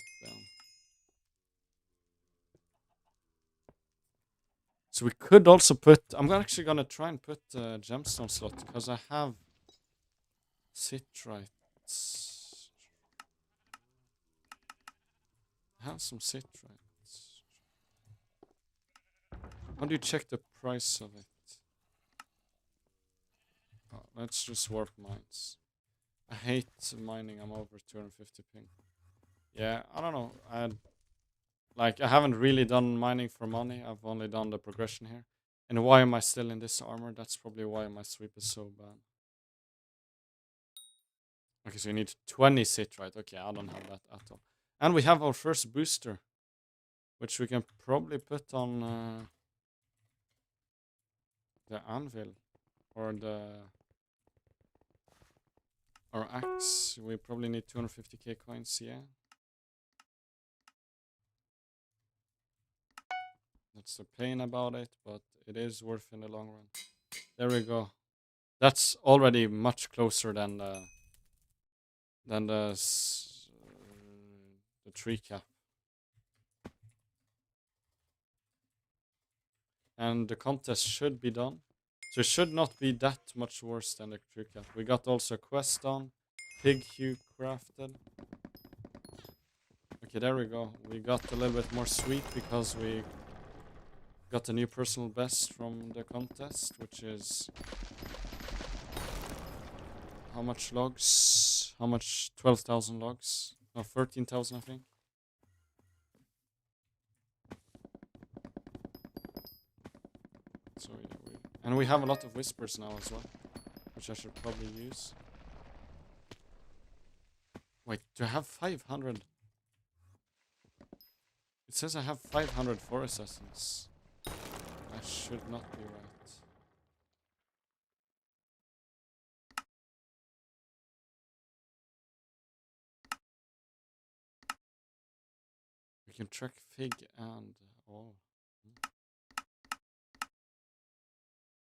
So we could also put... I'm actually gonna try and put gemstone slot, because I have citrites. I have some citrites. How do you check the price of it? Oh, let's just warp mines. I hate mining. I'm over 250 ping. Yeah, I don't know. I haven't really done mining for money. I've only done the progression here. And why am I still in this armor? That's probably why my sweep is so bad. Okay, so you need 20 citrite. Okay, I don't have that at all. And we have our first booster, which we can probably put on the anvil or our axe. We probably need 250k coins, yeah. That's the pain about it, but it is worth in the long run. There we go. That's already much closer than the tree cap. And the contest should be done. So it should not be that much worse than the tree cap. We got also a quest on. Pig hue crafted. Okay, there we go. We got a little bit more sweet because we got a new personal best from the contest, which is... How much logs? How much? 12,000 logs? No, 13,000 I think. So yeah, and we have a lot of whispers now as well, which I should probably use. Wait, do I have 500? It says I have 500 forest essence. That should not be right. We can track fig and... Oh.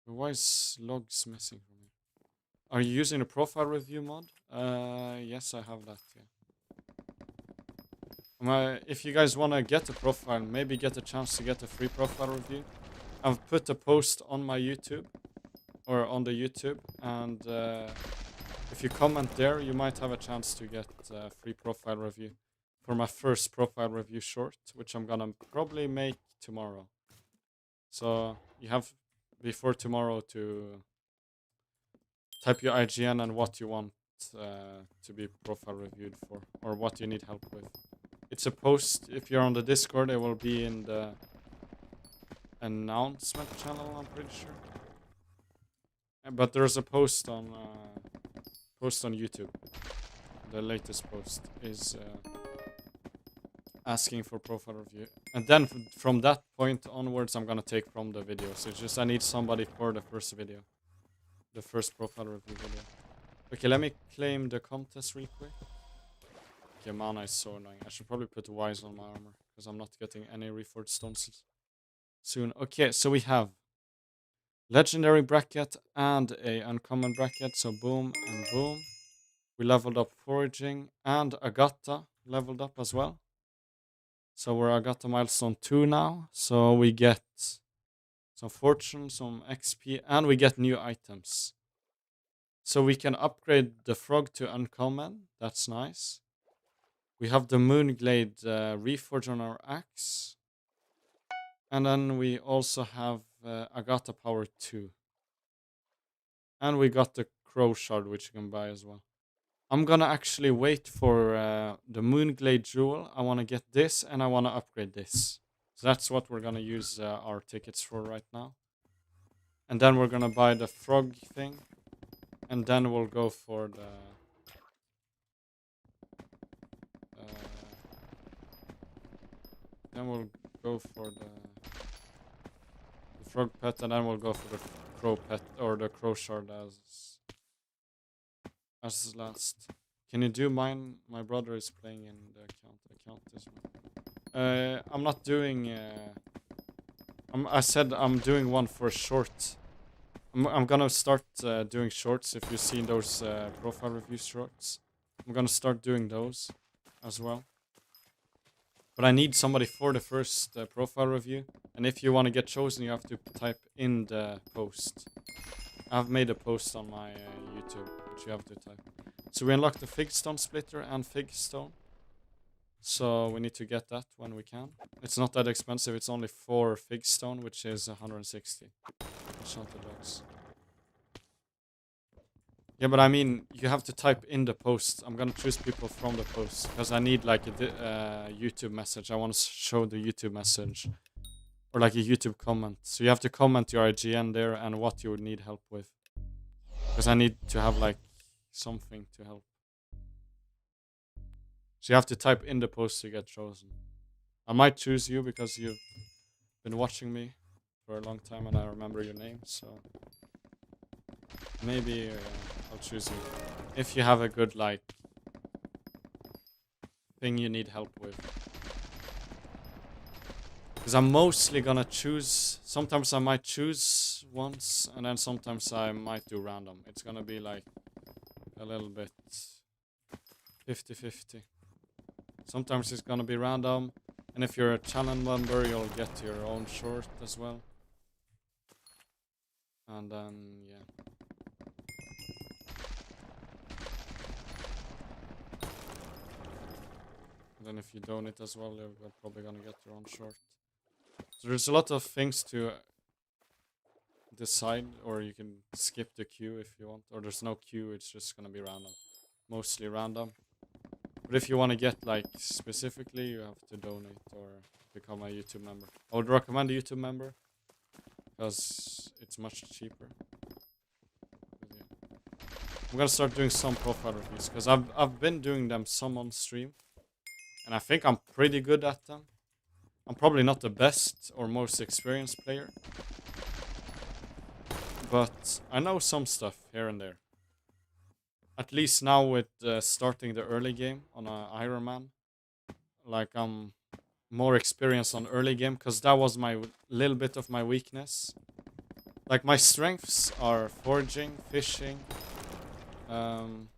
Why is logs missing from here? Are you using a profile review mod? Yes, I have that, yeah. If you guys want to get a profile, maybe get a chance to get a free profile review. I've put a post on my YouTube, or on the YouTube, and if you comment there, you might have a chance to get a free profile review for my first profile review short, which I'm gonna probably make tomorrow. So you have before tomorrow to type your IGN and what you want to be profile reviewed for, or what you need help with. It's a post. If you're on the Discord, it will be in the announcement channel, I'm pretty sure. But there's a post on YouTube. The latest post is asking for profile review, and then from that point onwards, I'm gonna take from the video. So it's just I need somebody for the first video, the first profile review video. Okay, let me claim the contest real quick. Okay, mana is so annoying. I should probably put wise on my armor because I'm not getting any reforged stones soon. Okay, so we have legendary bracket and a uncommon bracket. So boom and boom. We leveled up foraging, and Agata leveled up as well. So we're Agata milestone 2 now. So we get some fortune, some XP, and we get new items. So we can upgrade the frog to uncommon. That's nice. We have the Moonglade Reforge on our axe. And then we also have I got a power 2. And we got the crow shard, which you can buy as well. I'm gonna actually wait for the Moonglade Jewel. I want to get this, and I want to upgrade this. So that's what we're gonna use our tickets for right now. And then we're gonna buy the frog thing. And then we'll go for the... then we'll go for the frog pet, and then we'll go for the crow pet, or the crow shard as last. Can you do mine? My brother is playing in the account. I can't this one. I'm not doing... I said I'm doing one for short. I'm gonna start doing shorts. If you've seen those profile review shorts, I'm gonna start doing those as well. But I need somebody for the first profile review. And if you want to get chosen, you have to type in the post. I've made a post on my YouTube, which you have to type. So we unlocked the Figstone Splitter and Figstone. So we need to get that when we can. It's not that expensive. It's only 4 Figstone, which is 160. Enchanted dogs. Yeah, but I mean, you have to type in the post. I'm gonna choose people from the post because I need like a YouTube message. I want to show the YouTube message or like a YouTube comment. So you have to comment your IGN there and what you would need help with. Because I need to have like something to help. So you have to type in the post to get chosen. I might choose you because you've been watching me for a long time and I remember your name. So maybe I'll choose you if you have a good like thing you need help with. Because I'm mostly gonna choose. Sometimes I might choose once, and then sometimes I might do random. It's gonna be like a little bit 50-50. Sometimes it's gonna be random, and if you're a channel member, you'll get your own short as well. And then yeah. And then if you donate as well, you're probably gonna get your own short. So there's a lot of things to decide, or you can skip the queue if you want, or there's no queue, it's just gonna be random. Mostly random. But if you want to get like specifically, you have to donate or become a YouTube member. I would recommend a YouTube member because it's much cheaper. Yeah. I'm gonna start doing some profile reviews because I've been doing them some on stream, and I think I'm pretty good at them. I'm probably not the best or most experienced player, but I know some stuff here and there. At least now with starting the early game on Ironman, like I'm more experienced on early game because that was my little bit of my weakness. Like my strengths are foraging, fishing. You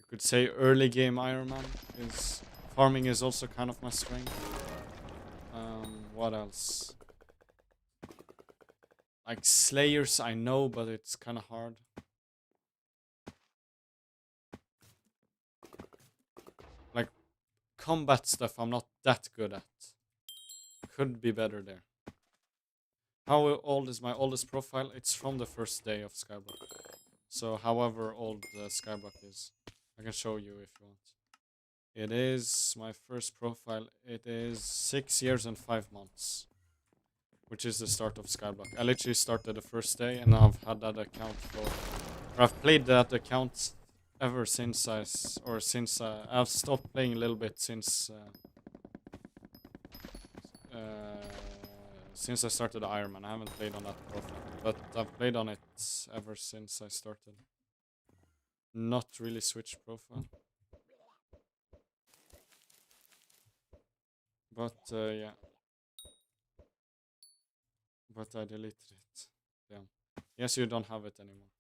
could say early game Ironman is farming is also kind of my strength. What else? Like Slayers, I know, but it's kind of hard. Like combat stuff, I'm not that good at. Could be better there. How old is my oldest profile? It's from the first day of Skyblock. So however old Skyblock is, I can show you if you want. It is my first profile. It is 6 years and 5 months, which is the start of Skyblock. I literally started the first day, and I've had that account I've played that account ever since I've stopped playing a little bit since I started Ironman. I haven't played on that profile, but I've played on it ever since I started. Not really switch profile. But yeah. But I deleted it. Damn. Yes, you don't have it anymore.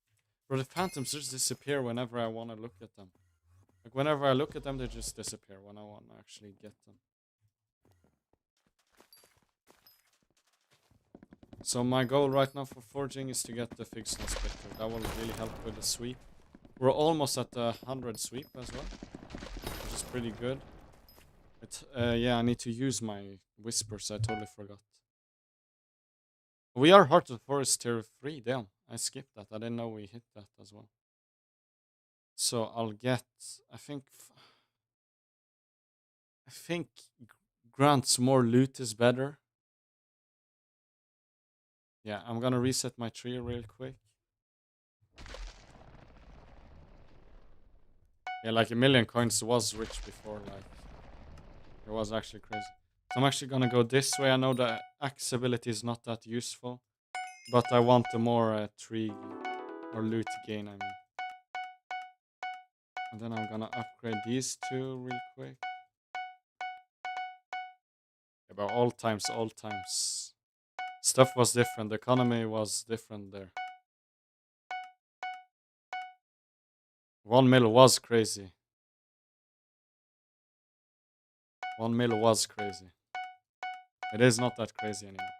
Bro, the phantoms just disappear whenever I want to look at them. Like whenever I look at them, they just disappear when I want to actually get them. So my goal right now for forging is to get the Figstone Splitter. That will really help with the sweep. We're almost at the 100 sweep as well, which is pretty good. Yeah, I need to use my whispers. I totally forgot. We are Heart of Forest tier 3. Damn, I skipped that. I didn't know we hit that as well. So I'll get, I think grants more loot is better. Yeah, I'm gonna reset my tree real quick. Yeah, like 1,000,000 coins was rich before, like it was actually crazy. So I'm actually gonna go this way. I know the axe ability is not that useful, but I want the more tree or loot gain, I mean. And then I'm gonna upgrade these two real quick. Yeah, but all times. Stuff was different. The economy was different there. 1 mil was crazy. 1 mil was crazy. It is not that crazy anymore.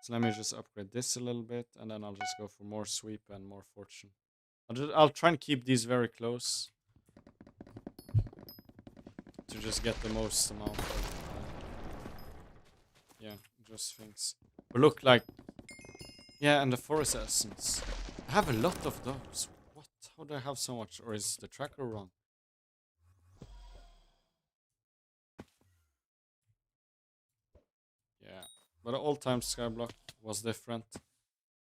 So let me just upgrade this a little bit, and then I'll just go for more sweep and more fortune. I'll try and keep these very close to just get the most amount of, yeah, just things. But look, like, yeah, and the forest essence. I have a lot of those. What? How do I have so much? Or is the tracker wrong? Yeah, but all time Skyblock was different.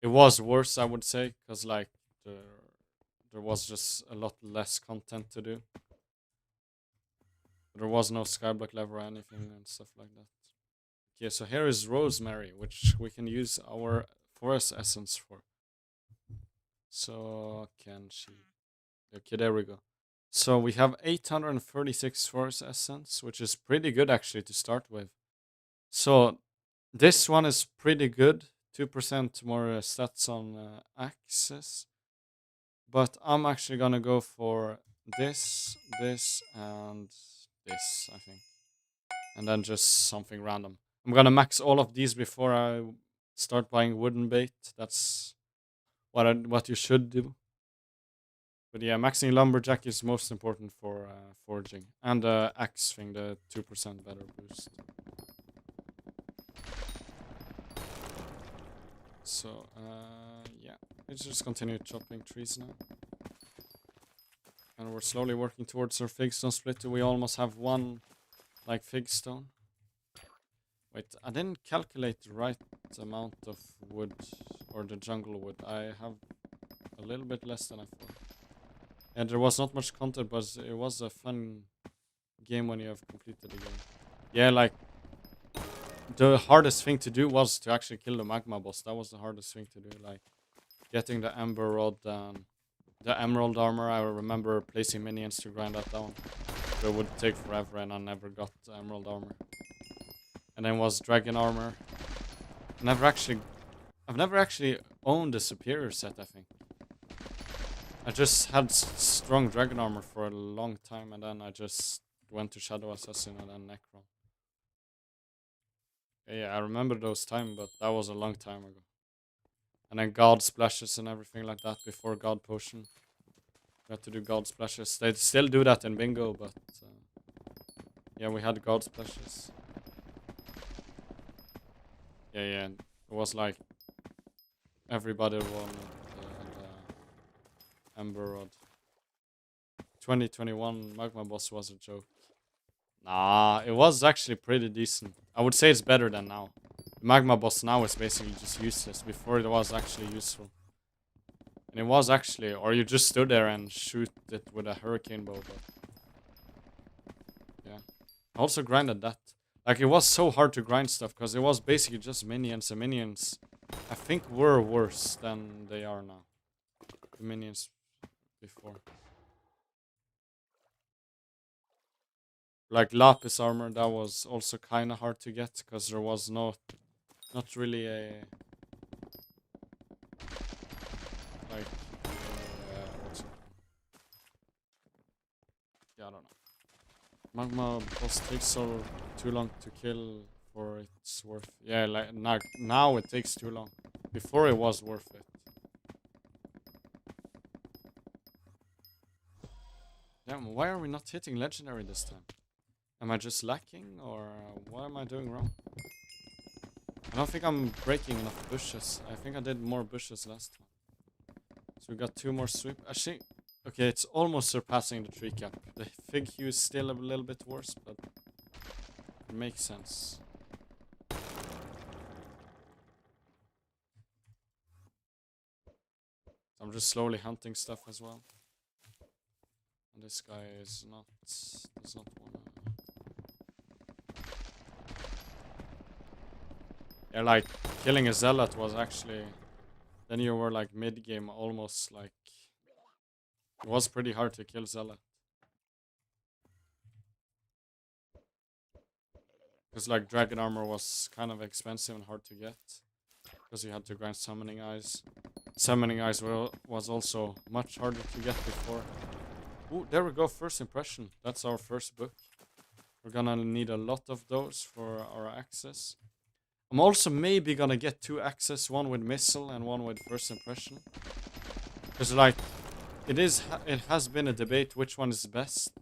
It was worse, I would say, because like there was just a lot less content to do. There was no Skyblock level or anything and stuff like that. Okay, so here is Rosemary, which we can use our forest essence for. So can she? Okay, there we go. So we have 836 forest essence, which is pretty good actually to start with. So this one is pretty good. 2% more stats on axes. But I'm actually gonna go for this, and this, I think. And then just something random. I'm gonna max all of these before I start buying wooden bait. That's what you should do. But yeah, maxing lumberjack is most important for foraging. And the axe thing, the 2% better boost. So, yeah. Let's just continue chopping trees now. And we're slowly working towards our fig stone split. We almost have one, like, fig stone. Wait, I didn't calculate the right amount of wood, or the jungle wood. I have a little bit less than I thought. And there was not much content, but it was a fun game when you have completed the game. Yeah, like, the hardest thing to do was to actually kill the magma boss. That was the hardest thing to do, like, getting the ember rod and the emerald armor. I remember placing minions to grind that down. But it would take forever, and I never got the emerald armor. And then was dragon armor. I've never actually owned a superior set, I think. I just had strong dragon armor for a long time, and then I just went to Shadow Assassin and then Necron. Yeah, I remember those times, but that was a long time ago. And then God splashes and everything like that before God potion. We had to do God splashes. They still do that in bingo, but yeah, we had God splashes. Yeah, it was like everybody won the Ember Rod. 2021 Magma Boss was a joke. Nah, it was actually pretty decent. I would say it's better than now. The Magma Boss now is basically just useless. Before it was actually useful. And it was actually, or you just stood there and shoot it with a hurricane bow. But yeah. I also grinded that. Like, it was so hard to grind stuff because it was basically just minions, and minions I think were worse than they are now. The minions before. Like Lapis armor, that was also kind of hard to get because there was not really a like what's it called? Yeah, I don't know. Magma boss takes so too long to kill for it's worth. Yeah, like now it takes too long. Before it was worth it. Damn, why are we not hitting legendary this time? Am I just lacking, or what am I doing wrong? I don't think I'm breaking enough bushes. I think I did more bushes last time. So we got 2 more sweep. Actually, okay, it's almost surpassing the tree cap. The fig hue is still a little bit worse, but it makes sense. I'm just slowly hunting stuff as well. And this guy is not, does not wanna... Yeah, like, killing a zealot was actually... Then you were like mid-game, almost like... It was pretty hard to kill zealot. Because like dragon armor was kind of expensive and hard to get. Because you had to grind summoning eyes. Summoning eyes was also much harder to get before. Ooh, there we go, first impression. That's our first book. We're gonna need a lot of those for our access. I'm also maybe gonna get 2 access, one with missile and one with first impression. Because like, it has been a debate which one is best.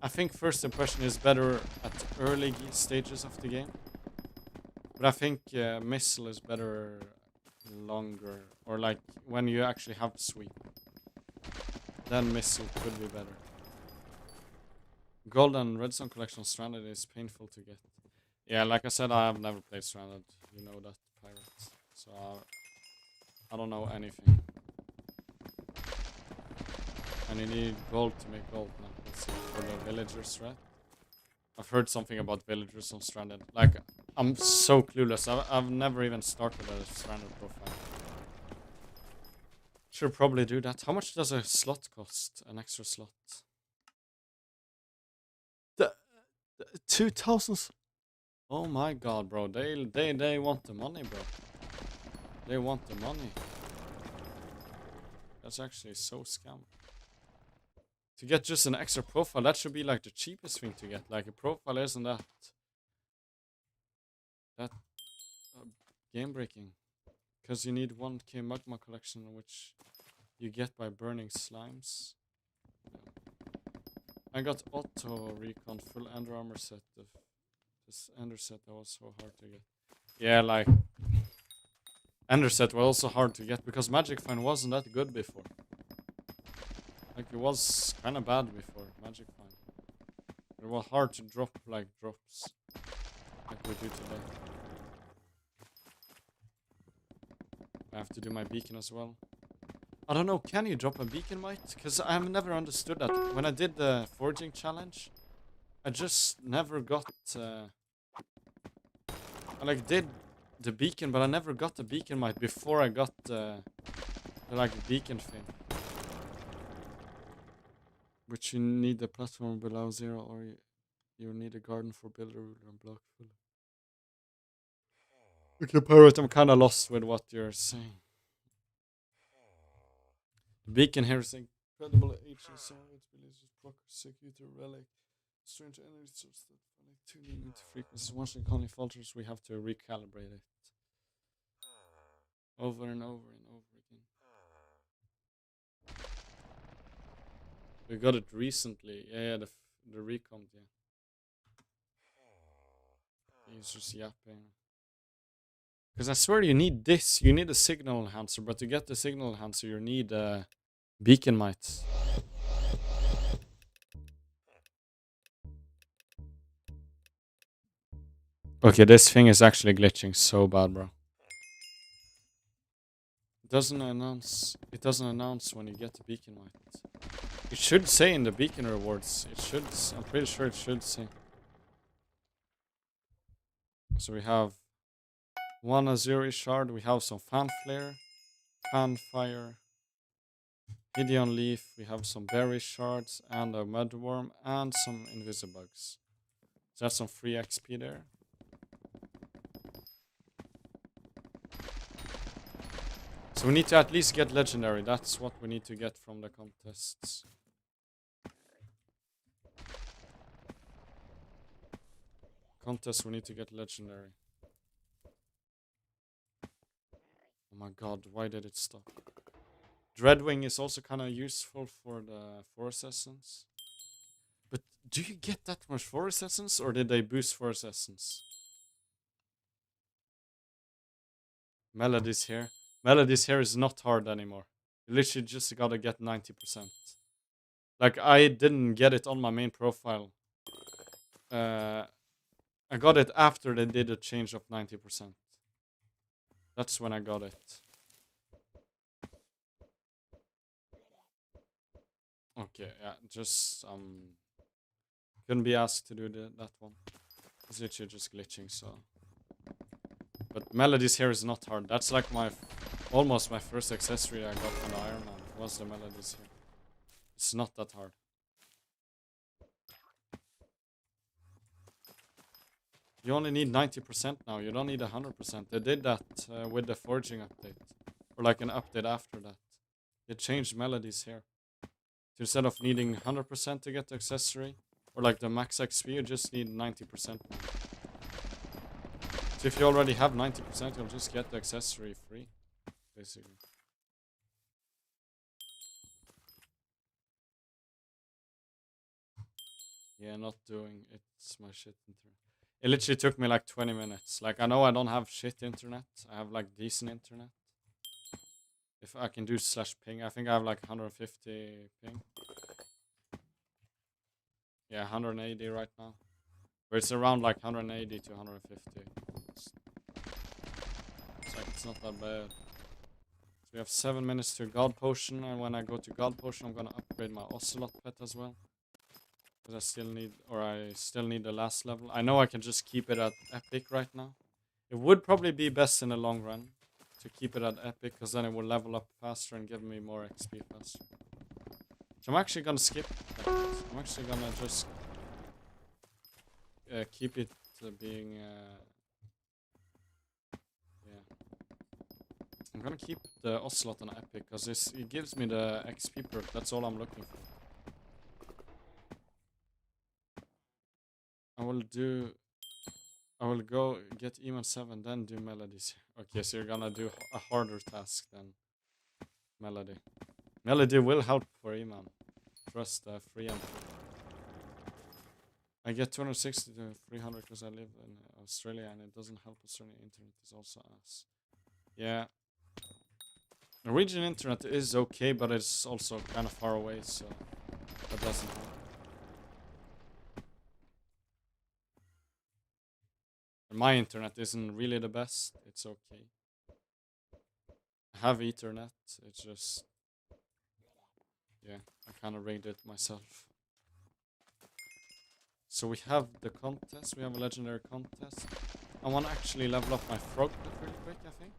I think first impression is better at early stages of the game. But I think missile is better longer. Or like, when you actually have sweep. Then missile could be better. Gold and Redstone collection Stranded is painful to get. Yeah, like I said, I have never played Stranded. You know that, Pirate. So I don't know anything. And you need gold to make gold now. Let's see, for the villagers, right? I've heard something about villagers on Stranded. Like, I'm so clueless. I've never even started a Stranded profile. Should probably do that. How much does a slot cost? An extra slot? 2,000. Oh my god, bro. They want the money, bro. They want the money. That's actually so scam. To get just an extra profile, that should be like the cheapest thing to get. Like a profile isn't that game breaking. Because you need 1k magma collection, which you get by burning slimes. I got auto recon full ender armor set. This ender set that was so hard to get. Yeah, like ender set was also hard to get because Magic Find wasn't that good before. Like it was kind of bad before Magic Find. It was hard to drop like drops like we do today. I have to do my beacon as well. I don't know, can you drop a beacon mite? Because I've never understood that. When I did the forging challenge, I just never got... I like did the beacon, but I never got the beacon mite before I got the like beacon thing. Which you need the platform below 0 or you need a garden for builder ruler and block full. Okay, Pirate, I'm kind of lost with what you're saying. The beacon here is incredible ancient song. It believes with prosecutor relic. Strange energy source that like tuning into frequencies. Once the economy falters, we have to recalibrate it. Over and over and over again. We got it recently. Yeah, the recon, yeah. He's just yapping. Because I swear you need this. You need a signal enhancer, but to get the signal enhancer, you need beacon mites. Okay, this thing is actually glitching so bad, bro. It doesn't announce when you get the beacon mite. It should say in the beacon rewards. It should. I'm pretty sure it should say. So we have 1 Azuri shard. We have some fan flare, fan fire, Gideon leaf. We have some berry shards and a mudworm and some invisibugs. So that's some free XP there. So we need to at least get legendary. That's what we need to get from the contests. We need to get legendary. Oh my god, why did it stop? Dreadwing is also kind of useful for the Forest Essence. But do you get that much Forest Essence or did they boost Forest Essence? Melodies here. Melodies here is not hard anymore. You literally just gotta get 90%. Like, I didn't get it on my main profile. I got it after they did a change of 90%. That's when I got it. Okay, yeah, just couldn't be asked to do that one. It's literally just glitching, so. But melodies here is not hard. That's like almost my first accessory I got from the Ironman was the melodies here. It's not that hard. You only need 90% now. You don't need 100%. They did that with the forging update, or like an update after that. They changed melodies here. So instead of needing 100% to get the accessory, or like the max XP, you just need 90% now. So if you already have 90%, you'll just get the accessory free, basically. Yeah, not doing it's my shit internet. It literally took me like 20 minutes. Like, I know I don't have shit internet. I have like decent internet. If I can do /ping, I think I have like 150 ping. Yeah, 180 right now. But it's around like 180 to 150. It's not that bad. So we have 7 minutes to God Potion, and when I go to God Potion, I'm gonna upgrade my Ocelot pet as well. Because I still need the last level. I know I can just keep it at Epic right now. It would probably be best in the long run to keep it at Epic, because then it will level up faster and give me more XP faster. So I'm actually gonna skip that. I'm actually gonna just keep it being... yeah. I'm gonna keep the Ocelot on Epic, because it gives me the XP perk. That's all I'm looking for. I will go get Eman 7, then do melodies. Okay, so you're gonna do a harder task than melody. Melody will help for Eman. Trust the free entry. I get 260 to 300 because I live in Australia and it doesn't help. Australian internet is also ass. Yeah. Norwegian internet is okay, but it's also kind of far away, so that doesn't help. And my internet isn't really the best. It's okay. I have Ethernet. It's just... yeah, I kind of rigged it myself. So we have the contest. We have a legendary contest. I want to actually level up my frog pet real quick, I think.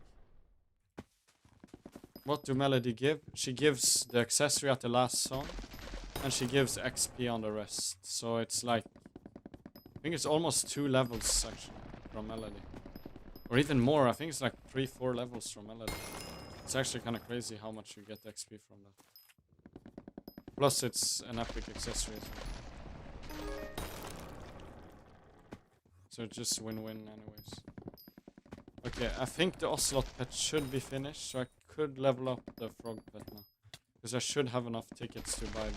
What do Melody give? She gives the accessory at the last song. And she gives XP on the rest. So it's like... I think it's almost 2 levels, actually, from Melody. Or even more. I think it's like 3-4 levels from Melody. It's actually kind of crazy how much you get XP from that. Plus, it's an epic accessory as well. So just win-win anyways. Okay, I think the Ocelot pet should be finished, so I could level up the frog pet now. Because I should have enough tickets to buy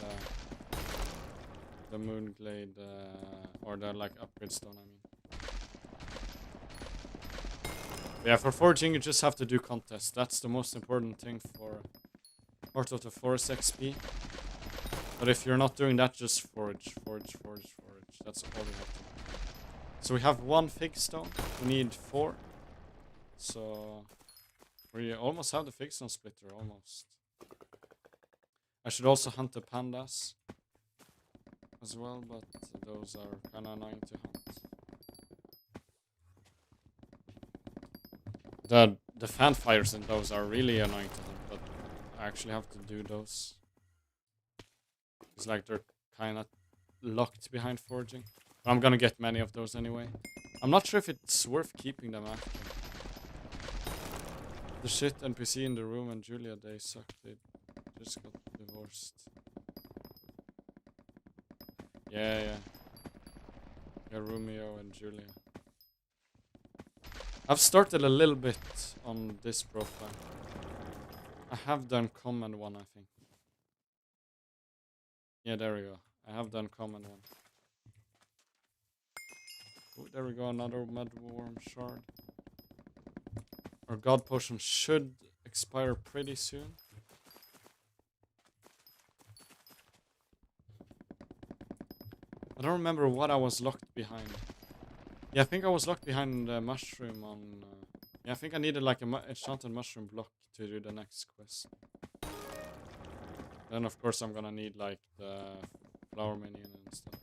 the Moonglade, or the like upgrade stone, I mean. Yeah, for foraging you just have to do contests. That's the most important thing for Heart of the Forest XP. But if you're not doing that, just forage. That's all you have to do. So we have 1 fig stone. We need 4. So we almost have the fig stone splitter, almost. I should also hunt the pandas as well, but those are kind of annoying to hunt. The fan fires in those are really annoying to hunt, but I actually have to do those. It's like they're kind of locked behind foraging. But I'm gonna get many of those anyway. I'm not sure if it's worth keeping them after. The shit NPC in the room and Julia, they suck. They just got divorced. Yeah. Romeo and Julia. I've started a little bit on this profile. I have done common one, I think. Yeah, there we go. I have done common one. Oh, there we go, another mudworm shard. Our god potion should expire pretty soon. I don't remember what I was locked behind. Yeah, I think I was locked behind the mushroom on... yeah, I think I needed like a enchanted mushroom block to do the next quest. Then of course I'm gonna need like the flower minion and stuff.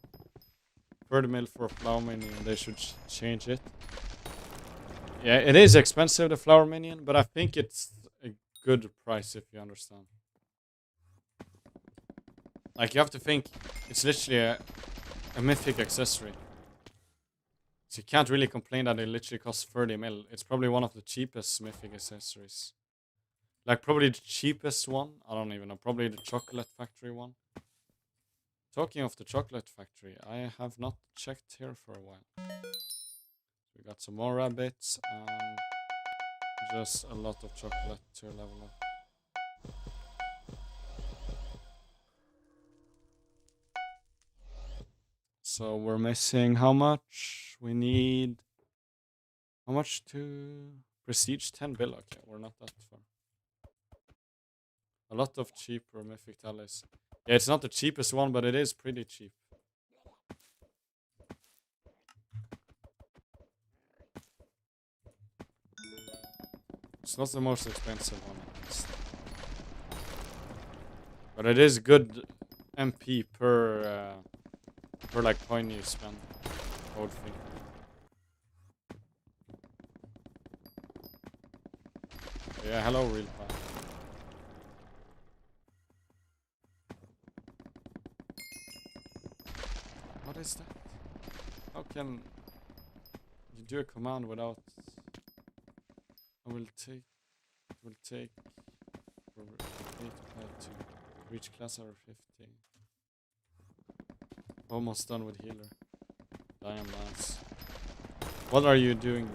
30 mil for a flower minion, they should change it. Yeah, it is expensive, the flower minion, but I think it's a good price if you understand. Like, you have to think, it's literally a mythic accessory. So you can't really complain that it literally costs 30 mil. It's probably one of the cheapest mythic accessories. Like, probably the cheapest one. I don't even know. Probably the chocolate factory one. Talking of the chocolate factory, I have not checked here for a while. We got some more rabbits and just a lot of chocolate to level up. So we're missing how much? We need... How much to... Prestige 10 bill? Okay, we're not that far. A lot of cheaper mythic tallies. Yeah, it's not the cheapest one, but it is pretty cheap. It's not the most expensive one, at least. But it is good MP per like coin you spend. I would think. Yeah, hello, real pal. What is that? How can you do a command without... I will take... It will take... For 8 to reach class over 50. Almost done with healer. Damn, nice. What are you doing?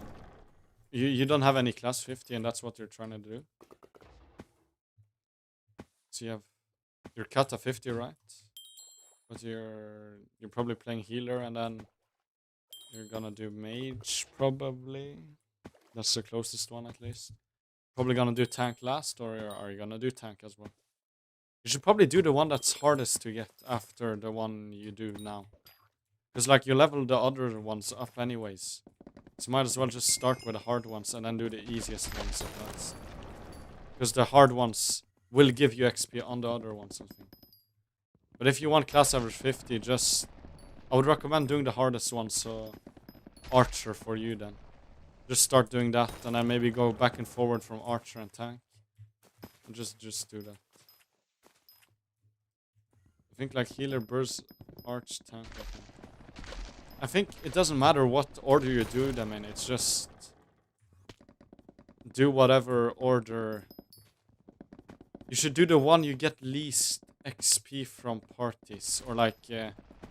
You don't have any class 50 and that's what you're trying to do? So you have... You're cut at 50, right? But you're probably playing healer and then you're gonna do mage, probably. That's the closest one, at least. Probably gonna do tank last, or are you gonna do tank as well? You should probably do the one that's hardest to get after the one you do now. Because, like, you level the other ones up anyways. So might as well just start with the hard ones and then do the easiest ones at last. Because the hard ones will give you XP on the other ones, I think. But if you want class average 50, just... I would recommend doing the hardest one, so... Archer for you then. Just start doing that, and then maybe go back and forward from Archer and Tank. And just do that. I think like Healer, Burst, Arch, Tank, I think it doesn't matter what order you do them in, it's just... Do whatever order... You should do the one you get least XP from parties, or like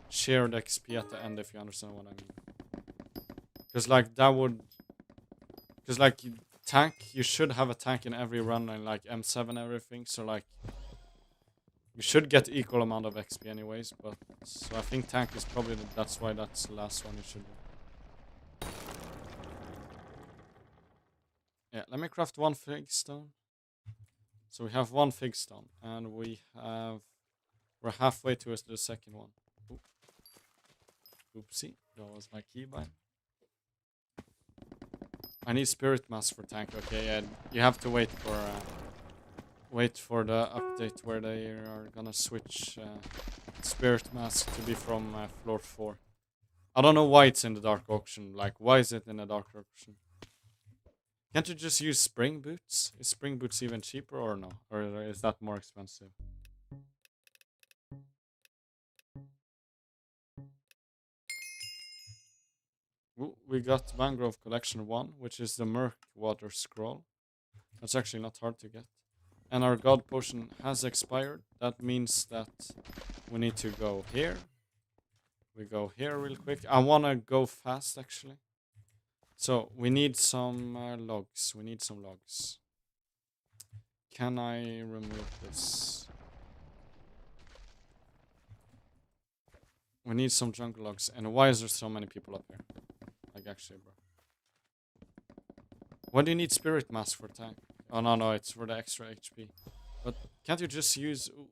shared XP at the end, if you understand what I mean. Because like that would... Because like tank, you should have a tank in every run and like M7 and everything, so like... You should get equal amount of XP anyways, but... So I think tank is probably... That's why that's the last one you should do. Yeah, let me craft one fig stone. So we have one fig stone, and we have... We're halfway towards the second one. Oopsie, that was my keybind. I need spirit mask for tank. Okay, yeah, you have to wait for the update where they are gonna switch spirit mask to be from floor 4. I don't know why it's in the dark auction. Like, why is it in the dark auction? Can't you just use spring boots? Is spring boots even cheaper or no? Or is that more expensive? Ooh, we got Mangrove Collection 1, which is the Murk Water Scroll. That's actually not hard to get. And our God Potion has expired. That means that we need to go here. We go here real quick. I want to go fast, actually. So, we need some logs. We need some logs. Can I remove this? We need some jungle logs. And why is there so many people up here? Like, actually, bro. Why do you need Spirit Mask for tank? Oh, no, it's for the extra HP. But can't you just use... Ooh.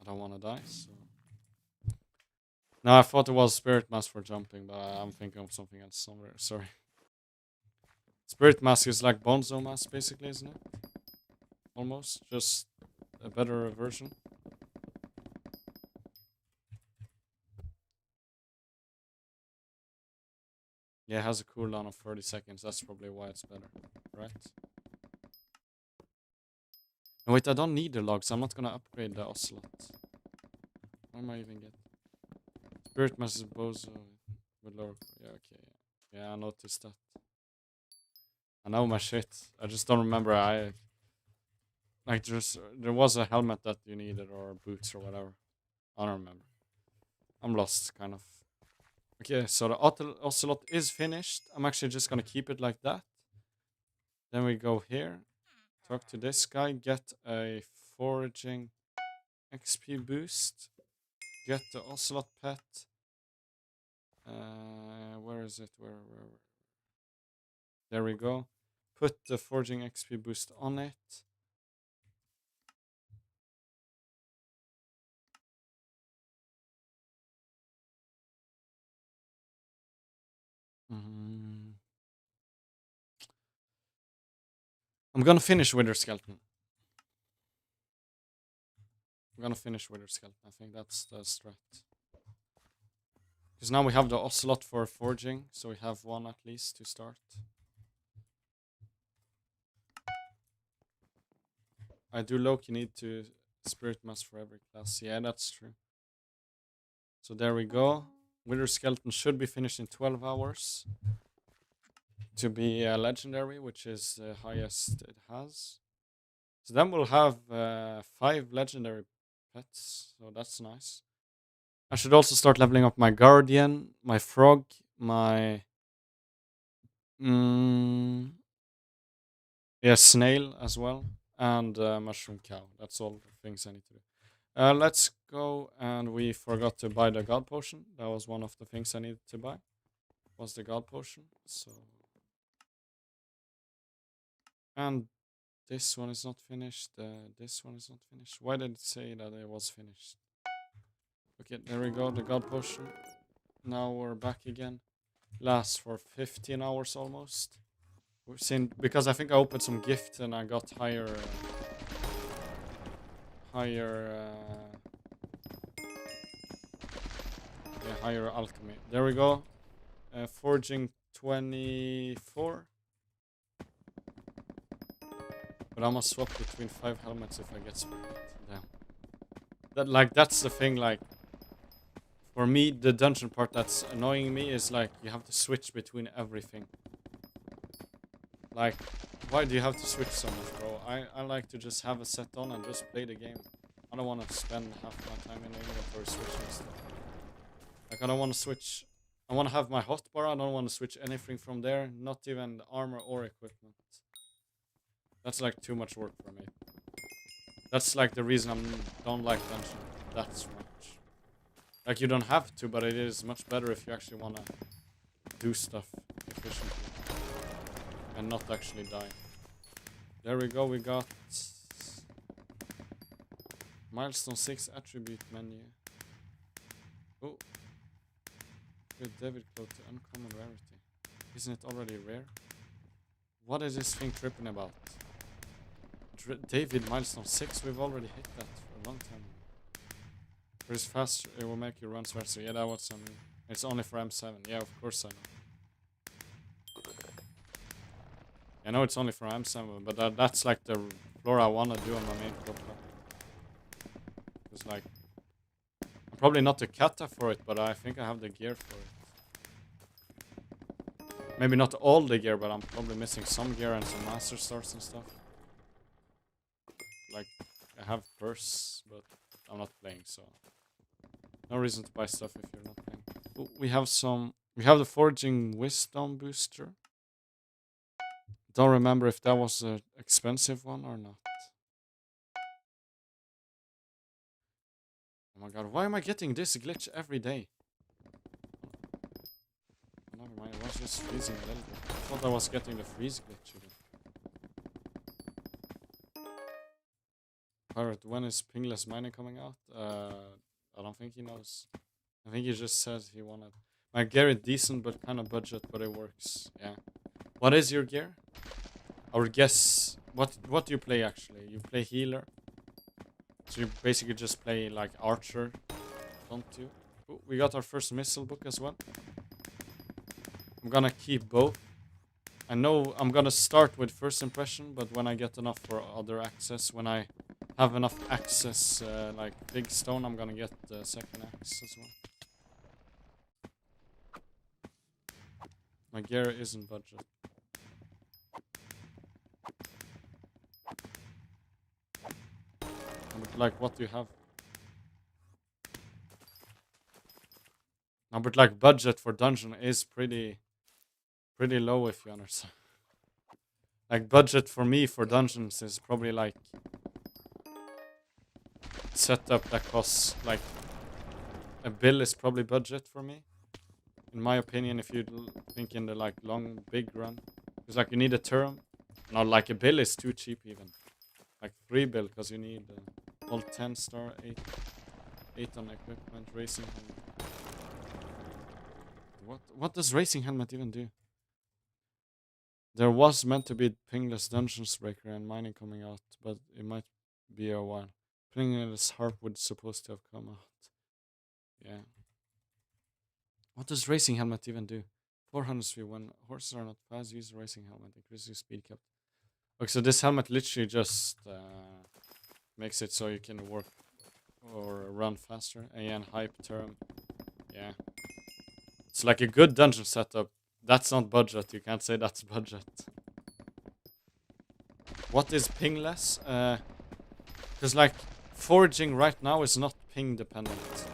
I don't want to die, so... No, I thought it was Spirit Mask for jumping, but I'm thinking of something else somewhere. Sorry. Spirit Mask is like Bonzo Mask, basically, isn't it? Almost. Just a better version. Yeah, it has a cooldown of 30 seconds. That's probably why it's better, right? No, wait, I don't need the logs. I'm not gonna upgrade the Ocelot. What am I even getting? Spirit Mask is Bozo with lower... Yeah, okay. Yeah, I noticed that. I know my shit. I just don't remember. Like, there was a helmet that you needed, or boots, or whatever. I don't remember. I'm lost, kind of. Okay, so the Ocelot is finished. I'm actually just gonna keep it like that. Then we go here. Talk to this guy. Get a foraging XP boost. Get the Ocelot pet. Where is it? Where? There we go. Put the foraging XP boost on it. I'm gonna finish Wither Skeleton. I think that's the strat. Because now we have the Ocelot for forging, so we have one at least to start. I do low-key need to Spirit Mask for every class. Yeah, that's true. So there we go. Wither Skeleton should be finished in 12 hours. To be a legendary, which is the highest it has. So then we'll have 5 legendary pets. So that's nice. I should also start leveling up my Guardian, my Frog, my... yeah, Snail as well. And Mushroom Cow. That's all the things I need to do. Let's go, and we forgot to buy the God Potion. That was one of the things I needed to buy. Was the God Potion. So... And this one is not finished. This one is not finished. Why did it say that it was finished? Okay, there we go. The God Potion. Now we're back again. Lasts for 15 hours almost. We've seen, because I think I opened some gift and I got higher alchemy. There we go. Forging 24. But I must swap between 5 helmets if I get spirit. Damn. That's the thing, like, for me, the dungeon part that's annoying me is, like, you have to switch between everything. Like, why do you have to switch so much, bro? I like to just have a set on and just play the game. I don't want to spend half my time in the inventory switching stuff. Like, I don't want to switch. I want to have my hotbar. I don't want to switch anything from there. Not even the armor or equipment. That's, like, too much work for me. That's, like, the reason I don't like dungeon that much. Like, you don't have to, but it is much better if you actually want to do stuff efficiently. And not actually die. There we go, we got... Milestone 6 attribute menu. Oh. Good David code to uncommon rarity. Isn't it already rare? What is this thing tripping about? David milestone 6? We've already hit that for a long time. If it's faster, it will make you run faster. Yeah, that was something. It's only for M7. Yeah, of course I know. I know it's only for M7, but that's like the floor I want to do on my main profile. It's like... I'm probably not the kata for it, but I think I have the gear for it. Maybe not all the gear, but I'm probably missing some gear and some master stars and stuff. Like, I have purse, but I'm not playing, so... No reason to buy stuff if you're not playing. Ooh, we have the foraging wisdom booster. Don't remember if that was an expensive one or not. Oh my god, why am I getting this glitch every day? I never mind. It was just freezing a little bit. I thought I was getting the freeze glitch again. Pirate, when is pingless mining coming out? I don't think he knows. I think he just said he wanted. My gear is decent, but kind of budget, but it works. Yeah. What is your gear? I would guess. What do you play actually? You play healer. So you basically just play like archer, don't you? Ooh, we got our first missile book as well. I'm gonna keep both. I know I'm gonna start with first impression, but when I get enough for other access, when I have enough access, like big stone, I'm gonna get the second axe as well. My gear isn't budget. But like, what do you have? No, but like budget for dungeon is pretty low, if you understand. Like budget for me for dungeons is probably like setup that costs like a bill is probably budget for me. In my opinion, if you think in the like long big run, because like you need a term. Not like a bill is too cheap even. Like 3 bill because you need all 10 star, 8 on equipment, racing helmet. What does racing helmet even do? There was meant to be pingless dungeons breaker and mining coming out, but it might be a while. Pingless harp would supposed to have come out. Yeah. What does racing helmet even do? 400 speed. When horses are not fast, use the racing helmet. Increases your speed cap. Okay, so this helmet literally just makes it so you can work or run faster. And hype term. Yeah. It's like a good dungeon setup. That's not budget. You can't say that's budget. What is pingless? Because like foraging right now is not ping dependent.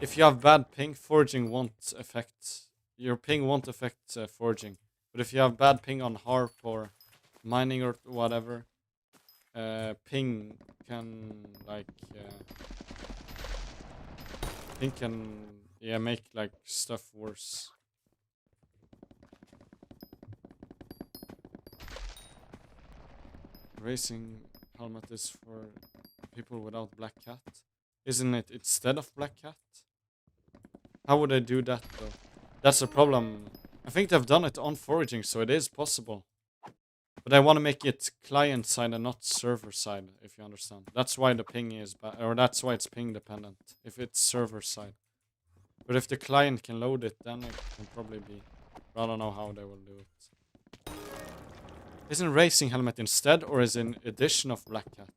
If you have bad ping, foraging won't affect. Your ping won't affect foraging. But if you have bad ping on harp or mining or whatever, ping can like ping can make like stuff worse. Racing helmet is for people without black cat. Isn't it instead of black cat? How would I do that though? That's a problem. I think they've done it on foraging, so it is possible. But I want to make it client side and not server side, if you understand. That's why the ping is bad, or that's why it's ping dependent, if it's server side. But if the client can load it, then it can probably be. I don't know how they will do it. Isn't racing helmet instead, or is it in addition of black cat?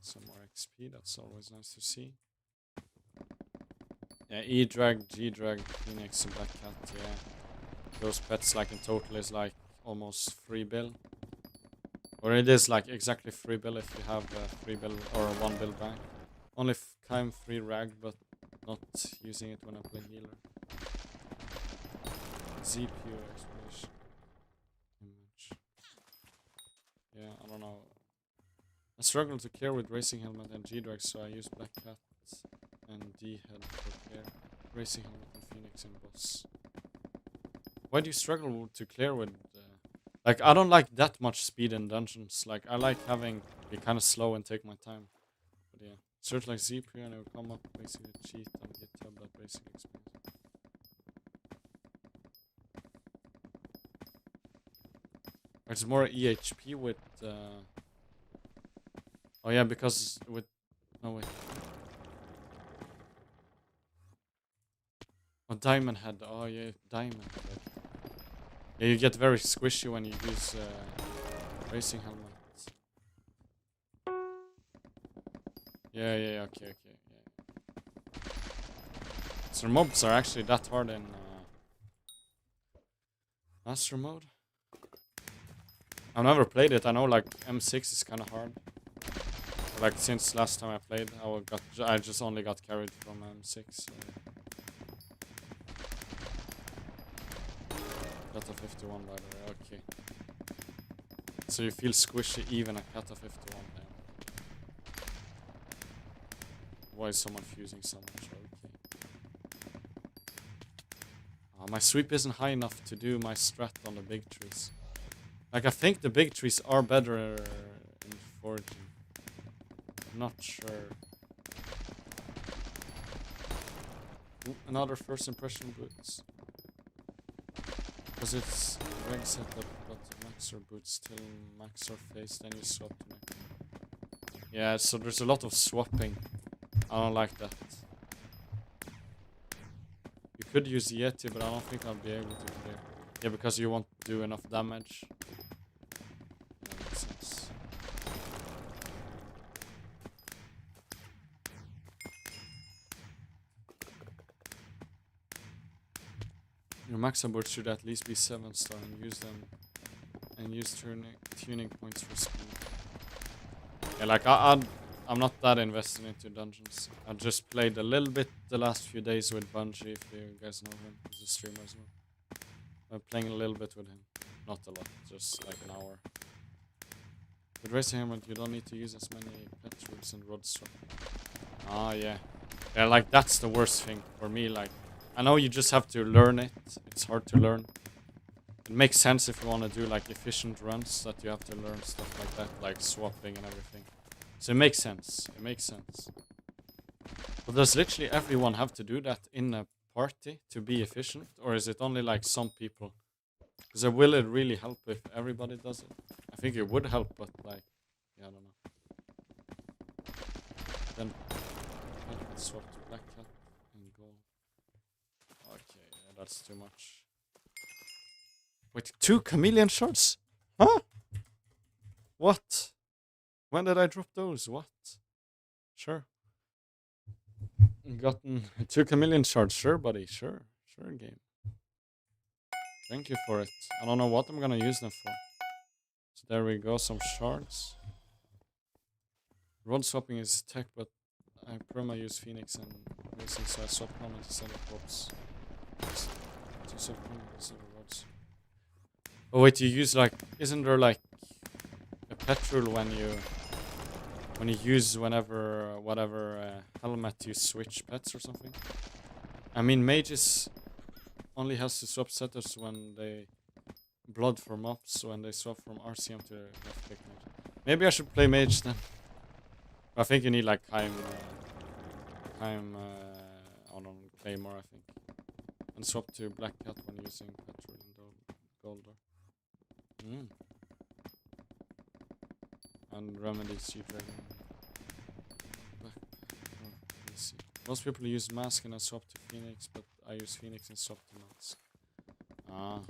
Some more XP, that's always nice to see. Yeah, E-Drag, G-Drag, Phoenix, and Black Cat, yeah. Those pets, like, in total is, like, almost 3 bill. Or it is, like, exactly 3 bill if you have 3 bill or 1 bill bank. Only time 3 rag, but not using it when I play healer. ZPU explanation. Image. Yeah, I don't know. I struggle to clear with racing helmet and G-Drag, so I use Black Cat and D-Head for clear. Racing helmet and Phoenix and boss. Why do you struggle to clear with... like, I don't like that much speed in dungeons. Like, I like having... be kind of slow and take my time. But yeah. Search like ZPU and it will come up basically cheat on GitHub that basically explains it. It's more EHP with... oh yeah, because with... no, wait. Oh, Diamond Head. Oh yeah, Diamond Head. Yeah, you get very squishy when you use racing helmets. Yeah, okay, yeah. So mobs are actually that hard in Master Mode. I've never played it. I know like M6 is kind of hard. Like since last time I played, I just only got carried from M6. So. Kata 51 by the way, okay. So you feel squishy even at Kata 51 now. Why is someone fusing so much? Okay. My sweep isn't high enough to do my strat on the big trees. Like, I think the big trees are better in foraging. I'm not sure. Ooh, another first impression boots. Because it's reg set that got maxer boots till maxer face, then you swap to max. Yeah, so there's a lot of swapping. I don't like that. You could use Yeti, but I don't think I'll be able to clear. Yeah, because you won't do enough damage. That makes sense. Your max board should at least be 7-star and use them and use tuning points for speed. Yeah, like I'm not that invested into dungeons. I just played a little bit the last few days with Bungie, if you guys know him. He's a streamer as well. I'm playing a little bit with him. Not a lot, just like an hour. With Racing Helmet, you don't need to use as many pet troops and rod swap. Ah, yeah. Yeah, like, that's the worst thing for me. Like, I know you just have to learn it. It's hard to learn. It makes sense if you want to do, like, efficient runs, that you have to learn stuff like that, like swapping and everything. So it makes sense. It makes sense. But does literally everyone have to do that in a party to be efficient? Or is it only, like, some people? Because will it really help if everybody does it? I think it would help, but, like, yeah, I don't know. Then, let's swap to Black Cat and gold. Okay, yeah, that's too much. Wait, 2 chameleon shards? Huh? What? When did I drop those? What? Sure. Gotten 2 chameleon shards. Sure, buddy. Sure. Sure, game. Thank you for it. I don't know what I'm gonna use them for. So there we go, some shards. Rod swapping is tech, but I perma use Phoenix and Racing, so I swap helmet instead of props. To swap helmet instead of rods. Oh wait, you use like, isn't there like a petrol when you use whatever helmet you switch pets or something? I mean, mages only has to swap setters when they blood for mobs, when they swap from RCM to left click mage. Maybe I should play mage then. I think you need like time on claymore, I think, and swap to Black Cat when using petrol and golder. And remedy sea dragon. Let's see. Most people use mask and I swap to Phoenix, but I use Phoenix and swap to mask. Ah.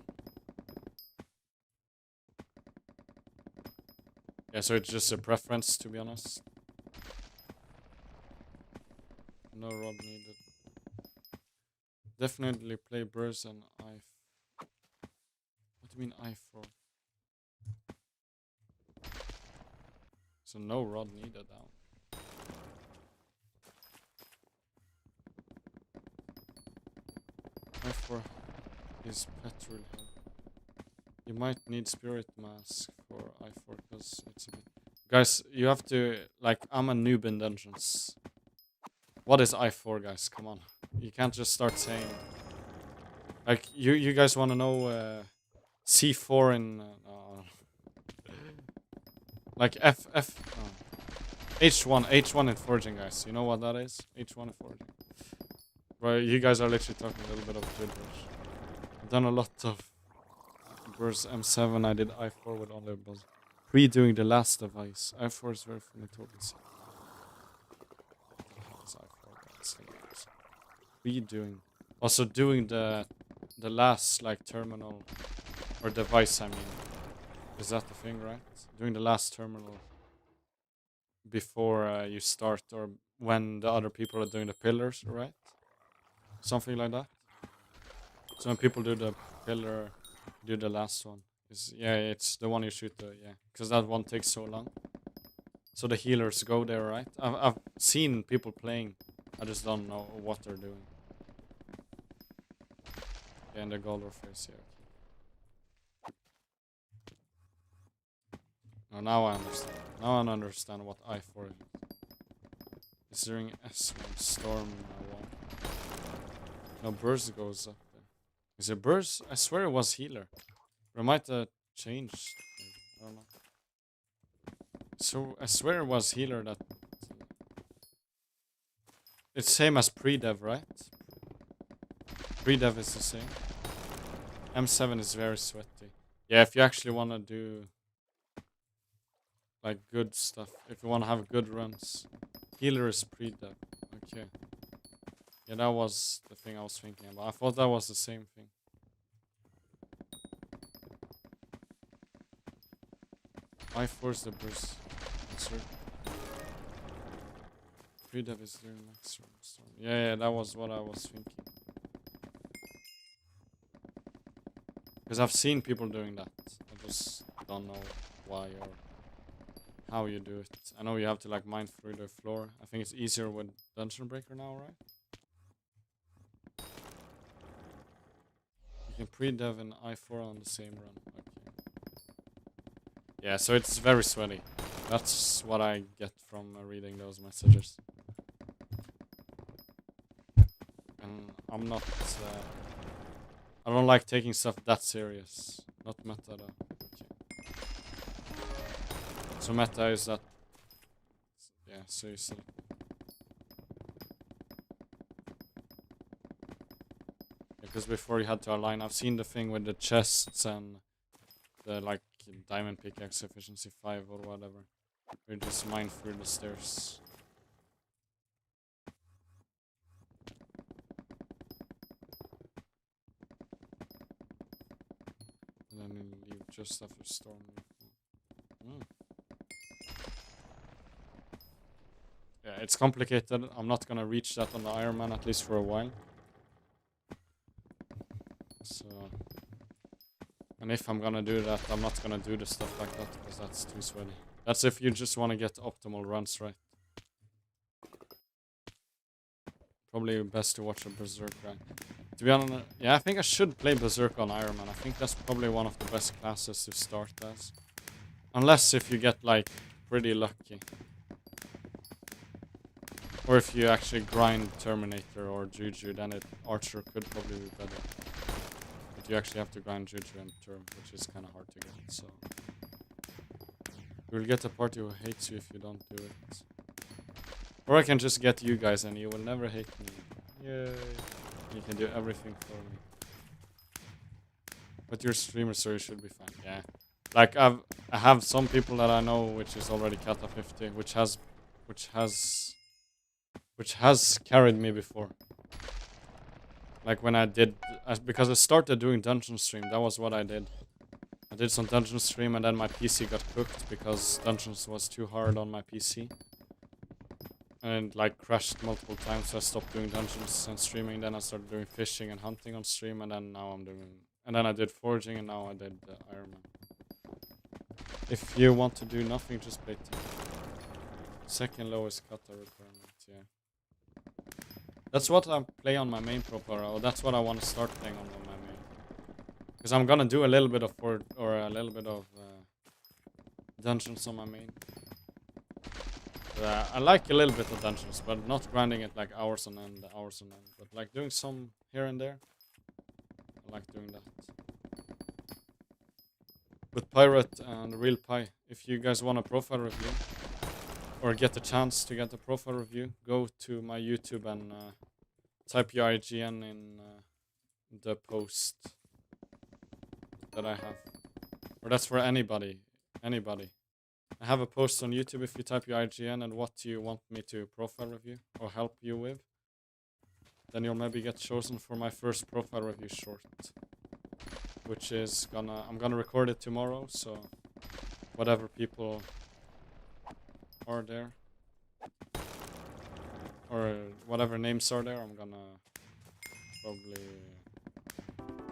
Yeah, so it's just a preference, to be honest. No rod needed. Definitely play Burst and I. What do you mean I4? So no rod needed down. I4 is petrol help. You might need spirit mask for I4 because it's a bit. Guys, you have to, like, I'm a noob in dungeons. What is I4, guys? Come on. You can't just start saying. Like, you guys want to know C4 in. Like H1 in foraging, guys. You know what that is? H1 in foraging. Right, you guys are literally talking a little bit of gibberish. I've done a lot of Burst M7. I did I4 with all their buzz. Pre-doing the last device. I4 is very funny, totally sick. Redoing. Also doing the last like terminal or device, I mean. Is that the thing, right? Doing the last terminal before you start, or when the other people are doing the pillars, right? Something like that. So when people do the pillar, do the last one. Yeah, it's the one you shoot because that one takes so long. So the healers go there, right? I've seen people playing. I just don't know what they're doing. Yeah, and the golder face, yeah. No, now I understand. Now I understand what I4 is. It's during S1 Storm 1. No, Burst goes up there. Is it burst? I swear it was healer. Or it might have changed. I don't know. So I swear it was healer that... It's same as pre-dev, right? Pre-dev is the same. M7 is very sweaty. Yeah, if you actually want to do like good stuff, if you want to have good runs, healer is pre-dev. Okay. Yeah, that was the thing I was thinking about. I thought that was the same thing. I force the burst. Pre-dev is doing max storm. Yeah, that was what I was thinking. Because I've seen people doing that. I just don't know why or how you do it. I know you have to like mine through the floor. I think it's easier with Dungeon Breaker now, right? You can pre-dev and I4 on the same run. Okay. Yeah, so it's very sweaty. That's what I get from reading those messages. And I'm not... I don't like taking stuff that serious. Not meta though. Okay. So meta is that... Yeah, so you see. Because before you had to align, I've seen the thing with the chests and the like diamond pickaxe efficiency 5 or whatever. We just mine through the stairs. And then you leave just after storm. Yeah, it's complicated. I'm not gonna reach that on the Ironman, at least for a while. So... And if I'm gonna do that, I'm not gonna do the stuff like that, because that's too sweaty. That's if you just want to get optimal runs, right? Probably best to watch a Berserk run. To be honest, yeah, I think I should play Berserk on Ironman. I think that's probably one of the best classes to start as. Unless if you get, like, pretty lucky. Or if you actually grind Terminator or Juju, then Archer could probably be better. But you actually have to grind Juju and Term, which is kind of hard to get, so... You will get a party who hates you if you don't do it. Or I can just get you guys and you will never hate me. Yay! You can do everything for me. But your streamer, so you should be fine. Yeah. Like I have some people that I know which is already Kata 50, which has carried me before. Like when I did, because I started doing dungeon stream, that was what I did. I did some dungeon stream and then my PC got cooked because dungeons was too hard on my PC. And like crashed multiple times, so I stopped doing dungeons and streaming. Then I started doing fishing and hunting on stream, and then now I'm doing... And then I did foraging, and now I did Ironman. If you want to do nothing, just play team. Second lowest kata requirement, yeah. That's what I play on my main profile, or that's what I want to start playing on my main. Because I'm gonna do a little bit of dungeons on my main. I like a little bit of dungeons, but not grinding it like hours on end. But like doing some here and there. I like doing that. With Pirate and Real Pie, if you guys want a profile review, or get the chance to get a profile review, go to my YouTube and type your IGN in the post that I have. Or that's for anybody. I have a post on YouTube if you type your IGN and what you want me to profile review or help you with. Then you'll maybe get chosen for my first profile review short. Which is I'm gonna record it tomorrow, so whatever people are there. Or whatever names are there, I'm gonna probably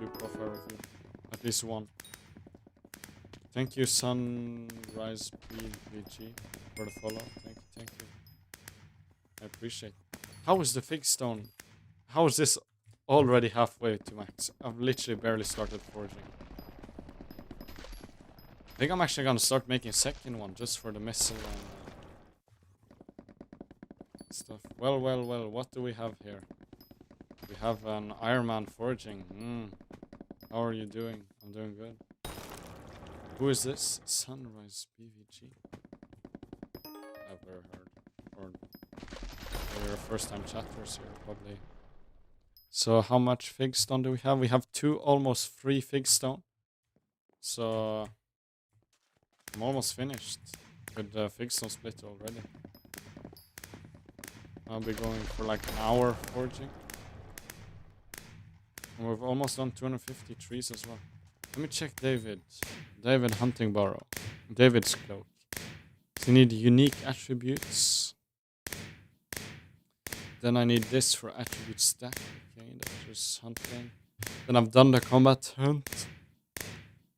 do profile review. At least one. Thank you, Sunrise PVG, for the follow. Thank you. I appreciate it. How is the fig stone? How is this already halfway to max? I've literally barely started forging. I think I'm actually gonna start making a second one just for the missile and stuff. Well, what do we have here? We have an Ironman forging. How are you doing? I'm doing good. Who is this? Sunrise BVG? Never heard. Or you're a first time chatters here, probably. So how much fig stone do we have? We have almost 3 fig stone. So I'm almost finished with the fig stone split already. I'll be going for like an hour forging. And we've almost done 250 trees as well. Let me check David. David Hunting Burrow. David's cloak. So you need unique attributes. Then I need this for attribute stack. Okay, that's just hunting. Then I've done the combat hunt.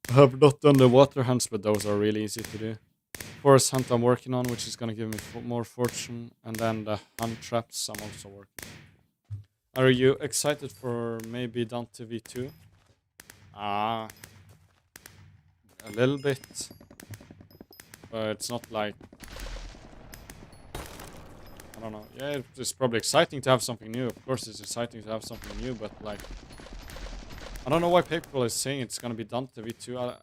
I have not done the water hunts, but those are really easy to do. Forest hunt I'm working on, which is going to give me more fortune. And then the hunt traps I'm also working on. Are you excited for maybe Dante V2? A little bit. But it's not like... I don't know. Yeah, it's probably exciting to have something new. Of course it's exciting to have something new, but like... I don't know why people is saying it's gonna be Dante V2.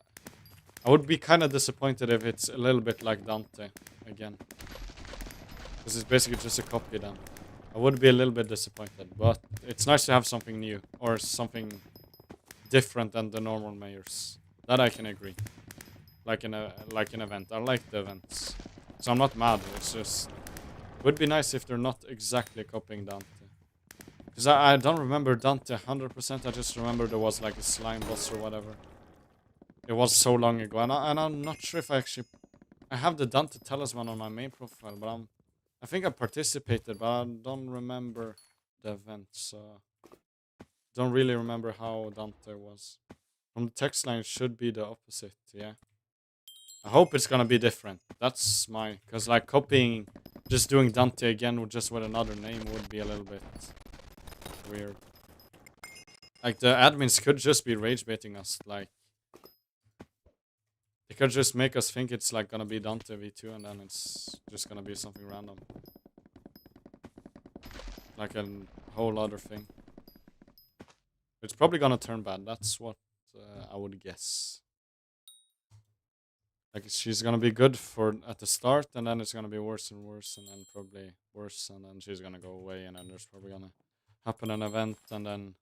I would be kind of disappointed if it's a little bit like Dante again. Because it's basically just a copy then. I would be a little bit disappointed, but it's nice to have something new. Or something different than the normal mayors. That I can agree. Like an event. I like the events. So I'm not mad, it's just... It would be nice if they're not exactly copying Dante. Because I don't remember Dante 100%, I just remember there was like a slime boss or whatever. It was so long ago, and I'm not sure if I actually... I have the Dante talisman on my main profile, but I think I participated, but I don't remember the event, so... Don't really remember how Dante was. From the text line, it should be the opposite, yeah. I hope it's gonna be different. That's my... Because like copying... Just doing Dante again just with another name would be a little bit... weird. Like, the admins could just be rage baiting us, like... They could just make us think it's like gonna be Dante V2 and then it's just gonna be something random. Like a whole other thing. It's probably gonna turn bad, that's what I would guess. Like, she's gonna be good for at the start and then it's gonna be worse and worse and then probably worse and then she's gonna go away and then there's probably gonna happen an event and then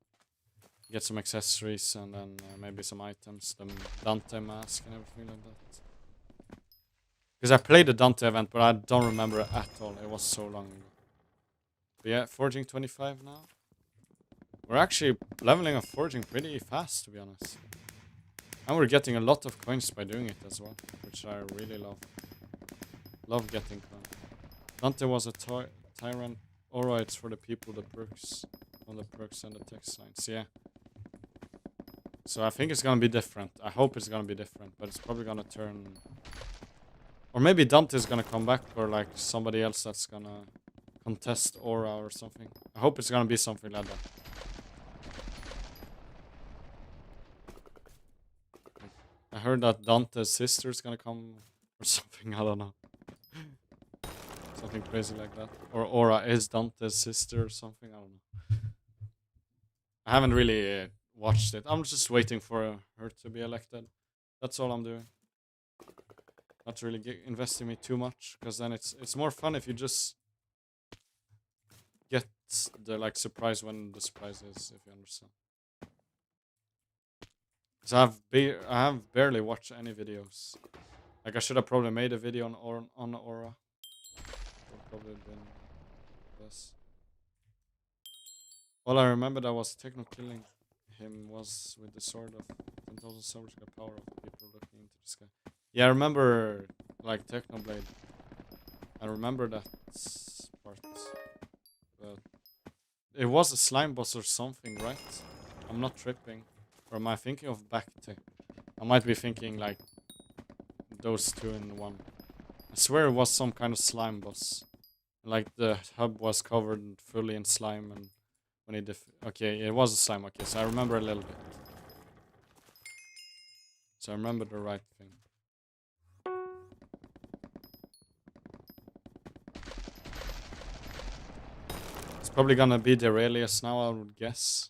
get some accessories and then maybe some items, the Dante mask and everything like that. Because I played the Dante event, but I don't remember it at all. It was so long ago. But yeah, forging 25 now. We're actually leveling up forging pretty fast, to be honest. And we're getting a lot of coins by doing it as well, which I really love. Love getting coins. Dante was a tyrant. Alright, it's for the people, the perks. On the perks and the text lines, yeah. So I think it's gonna be different. I hope it's gonna be different, but it's probably gonna turn... Or maybe Dante's gonna come back, or like somebody else that's gonna contest Aura or something. I hope it's gonna be something like that. I heard that Dante's sister's gonna come or something, I don't know. Something crazy like that. Or Aura is Dante's sister or something, I don't know. I haven't really watched it. I'm just waiting for her to be elected. That's all I'm doing. Not really investing me too much, because then it's more fun if you just get the like surprise when the surprise is, if you understand. Because I have barely watched any videos. Like I should have probably made a video on Aura. Would probably been this. All I remember that was Techno killing him was with the sword of 10,000 surgical power of people looking into the sky. Yeah, I remember like Technoblade. I remember that part. But it was a slime boss or something, right? I'm not tripping. Or am I thinking of Bacti? I might be thinking like those two in one. I swear it was some kind of slime boss. Like the hub was covered fully in slime and when he okay, it was a slime, okay, so I remember a little bit. So I remember the right thing. It's probably gonna be Derelius now, I would guess.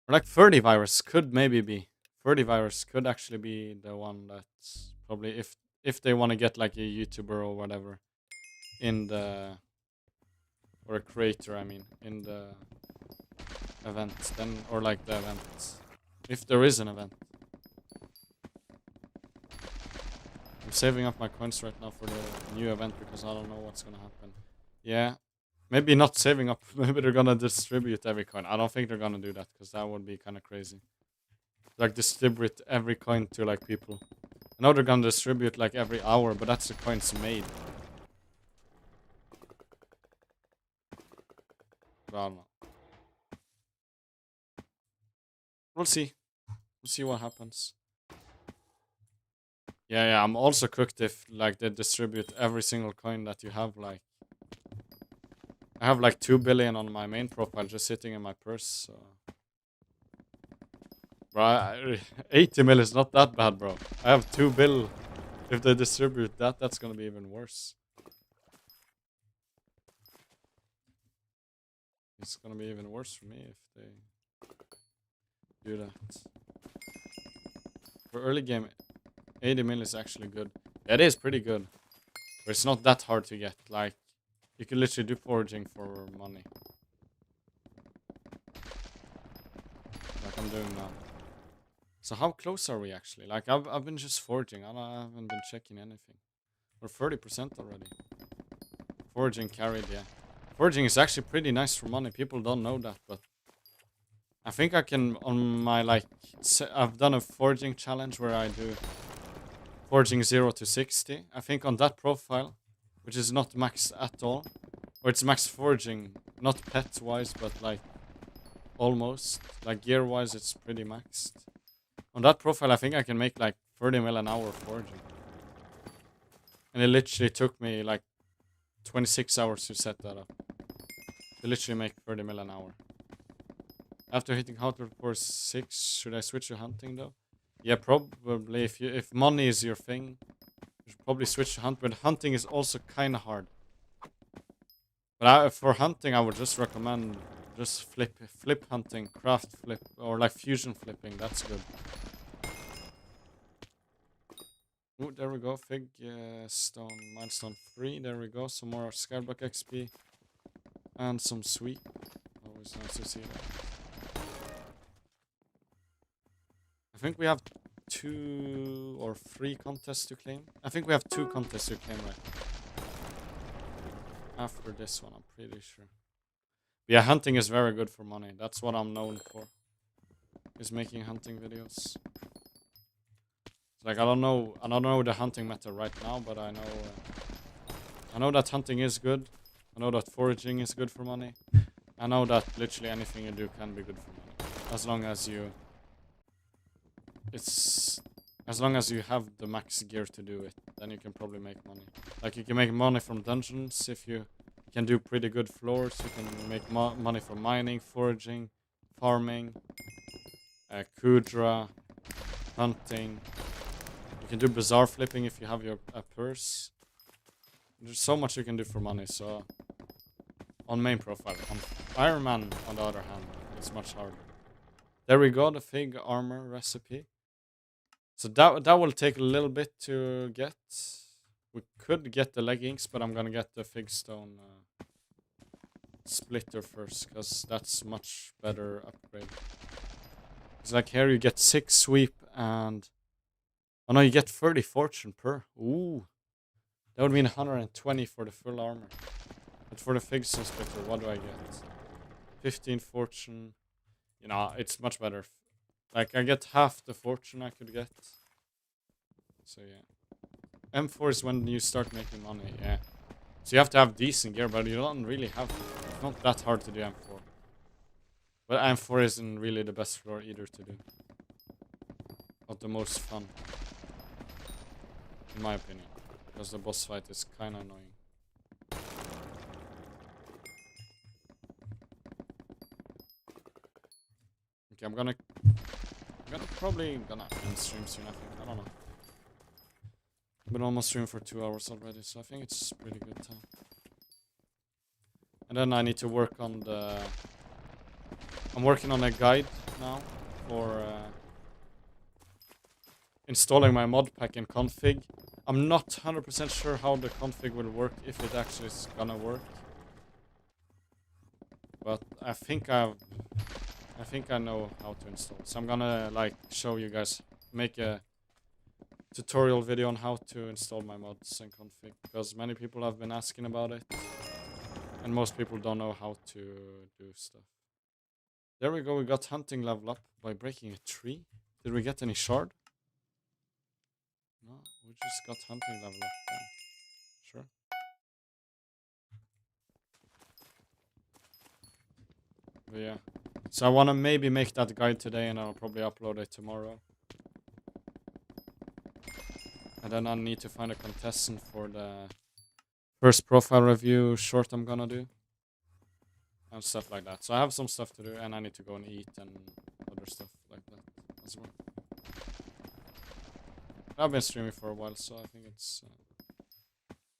Or like 30 virus could maybe be. 30 virus could actually be the one that's probably if they want to get like a YouTuber or whatever in the, or a creator, I mean, in the event, then, or like the event, if there is an event. I'm saving up my coins right now for the new event because I don't know what's gonna happen. Yeah, maybe not saving up. Maybe they're gonna distribute every coin. I don't think they're gonna do that because that would be kind of crazy. Like distribute every coin to like people. I know they're gonna distribute like every hour, but that's the coins made. But I don't know. We'll see. We'll see what happens. Yeah, I'm also cooked if like they distribute every single coin that you have. Like, I have like 2 billion on my main profile just sitting in my purse. So, bro, 80 mil is not that bad, bro. I have 2 bill. If they distribute that, that's gonna be even worse. It's gonna be even worse for me if they do that. For early game, 80 mil is actually good. It is pretty good. But it's not that hard to get. Like, you can literally do foraging for money. Like I'm doing now. So how close are we actually? Like, I've been just foraging. I haven't been checking anything. We're 30% already. Foraging carried, yeah. Foraging is actually pretty nice for money. People don't know that, but I think I can, on my, like, I've done a foraging challenge where I do foraging 0 to 60. I think on that profile, which is not max at all, or it's max foraging, not pet-wise, but, like, almost. Like, gear-wise, it's pretty maxed. On that profile, I think I can make, like, 30 mil an hour foraging. And it literally took me, like, 26 hours to set that up. To literally make 30 mil an hour. After hitting hunter for 6, should I switch to hunting though? Yeah, probably. If money is your thing, you should probably switch to hunt. But hunting is also kind of hard. But for hunting, I would just recommend just flip hunting, craft flip, or like fusion flipping. That's good. Ooh, there we go. Fig stone milestone 3. There we go. Some more Skyblock XP and some sweep. Always nice to see that. I think we have 2 or 3 contests to claim. I think we have 2 contests to claim right after this one, I'm pretty sure. But yeah, hunting is very good for money. That's what I'm known for. Is making hunting videos. Like I don't know the hunting meta right now, but I know that hunting is good. I know that foraging is good for money. I know that literally anything you do can be good for money, as long as you have the max gear to do it. Then you can probably make money. Like you can make money from dungeons if you can do pretty good floors. You can make money from mining, foraging, farming, Kudra, hunting. You can do bazaar flipping if you have a purse. There's so much you can do for money. So on main profile, on Ironman on the other hand, it's much harder. There we go, the fig armor recipe. So that will take a little bit to get. We could get the leggings, but I'm gonna get the fig stone splitter first, because that's much better upgrade. It's like here you get 6 sweep and... Oh no, you get 30 fortune per. Ooh. That would mean 120 for the full armor. But for the fig stone splitter, what do I get? 15 fortune. You know, it's much better. Like, I get half the fortune I could get. So, yeah. M4 is when you start making money, yeah. So you have to have decent gear, but you don't really have... It's not that hard to do M4. But M4 isn't really the best floor either to do. Not the most fun. In my opinion. Because the boss fight is kind of annoying. Okay, I'm gonna probably end stream soon, I think. I don't know. I've been almost streaming for 2 hours already, so I think it's pretty good time. And then I need to work on the I'm working on a guide now for installing my mod pack in config. I'm not 100% sure how the config will work, if it actually is gonna work. But I think I know how to install. So I'm gonna like show you guys, make a tutorial video on how to install my mods and config, because many people have been asking about it, and most people don't know how to do stuff. There we go, we got hunting level up by breaking a tree. Did we get any shard? No, we just got hunting level up then. Sure. But yeah. So I wanna maybe make that guide today, and I'll probably upload it tomorrow. And then I need to find a contestant for the first profile review short I'm gonna do. And stuff like that. So I have some stuff to do, and I need to go and eat and other stuff like that as well. I've been streaming for a while, so I think it's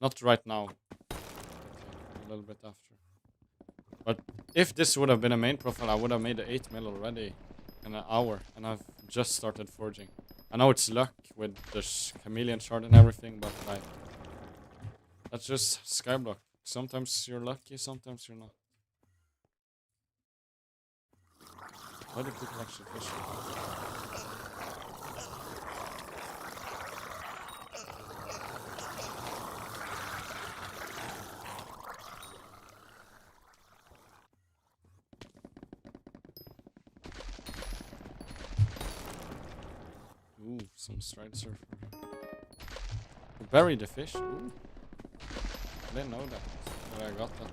not right now, but a little bit after. But if this would have been a main profile, I would have made 8 mil already in an hour, and I've just started forging. I know it's luck with the chameleon shard and everything, but like, that's just Skyblock. Sometimes you're lucky, sometimes you're not. Why do people actually fish? Ooh, some stride surfer. We buried the fish. Ooh. I didn't know that, but I got that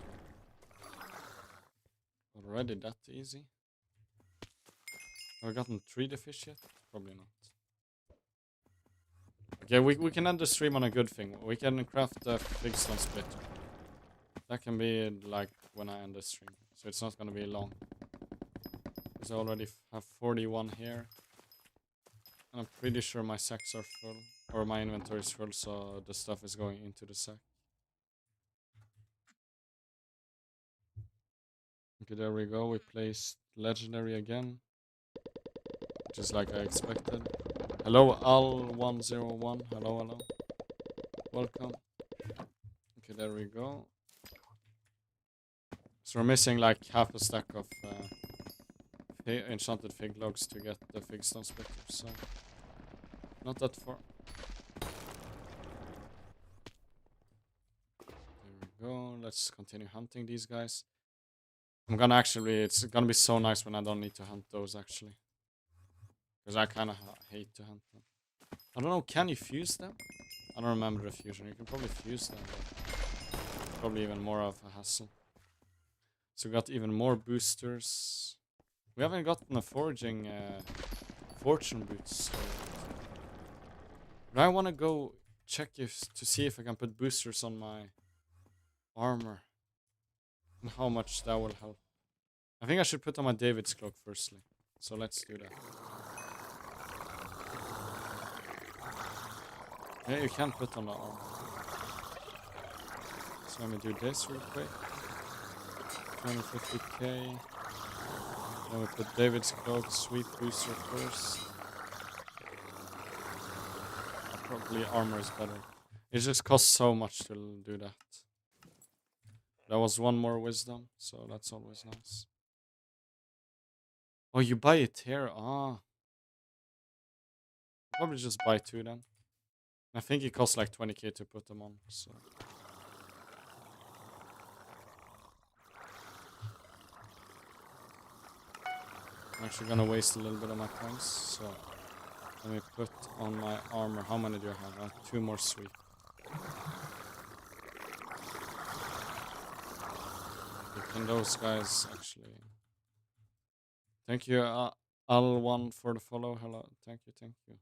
one. Already that easy. Have I gotten 3 the fish yet? Probably not. Okay, we can end the stream on a good thing. We can craft a figstone splitter. That can be like when I end the stream, so it's not gonna be long. Because I already have 41 here. And I'm pretty sure my sacks are full, or my inventory is full, so the stuff is going into the sack. Okay, there we go. We placed legendary again, just like I expected. Hello, Al101. Hello, hello. Welcome. Okay, there we go. So we're missing like half a stack of enchanted fig logs to get the figstone splitter, so not that far. There we go. Let's continue hunting these guys. I'm gonna actually, it's gonna be so nice when I don't need to hunt those actually. Because I kind of hate to hunt them. I don't know, can you fuse them? I don't remember the fusion. You can probably fuse them, but probably even more of a hassle. So we got even more boosters. We haven't gotten a foraging fortune boots. But I want to go check to see if I can put boosters on my armor. And how much that will help. I think I should put on my David's cloak firstly. So let's do that. Yeah, you can put on the armor. So let me do this real quick. 250k. Then we put David's cloak, sweet booster first. Probably armor is better. It just costs so much to do that. That was 1 more wisdom, so that's always nice. Oh, you buy it here? Ah. Probably just buy 2 then. I think it costs like 20k to put them on, so. I'm actually gonna waste a little bit of my points, so let me put on my armor. How many do I have? I have 2 more sweep. Can those guys actually... Thank you, Al1 for the follow. Hello, thank you, thank you.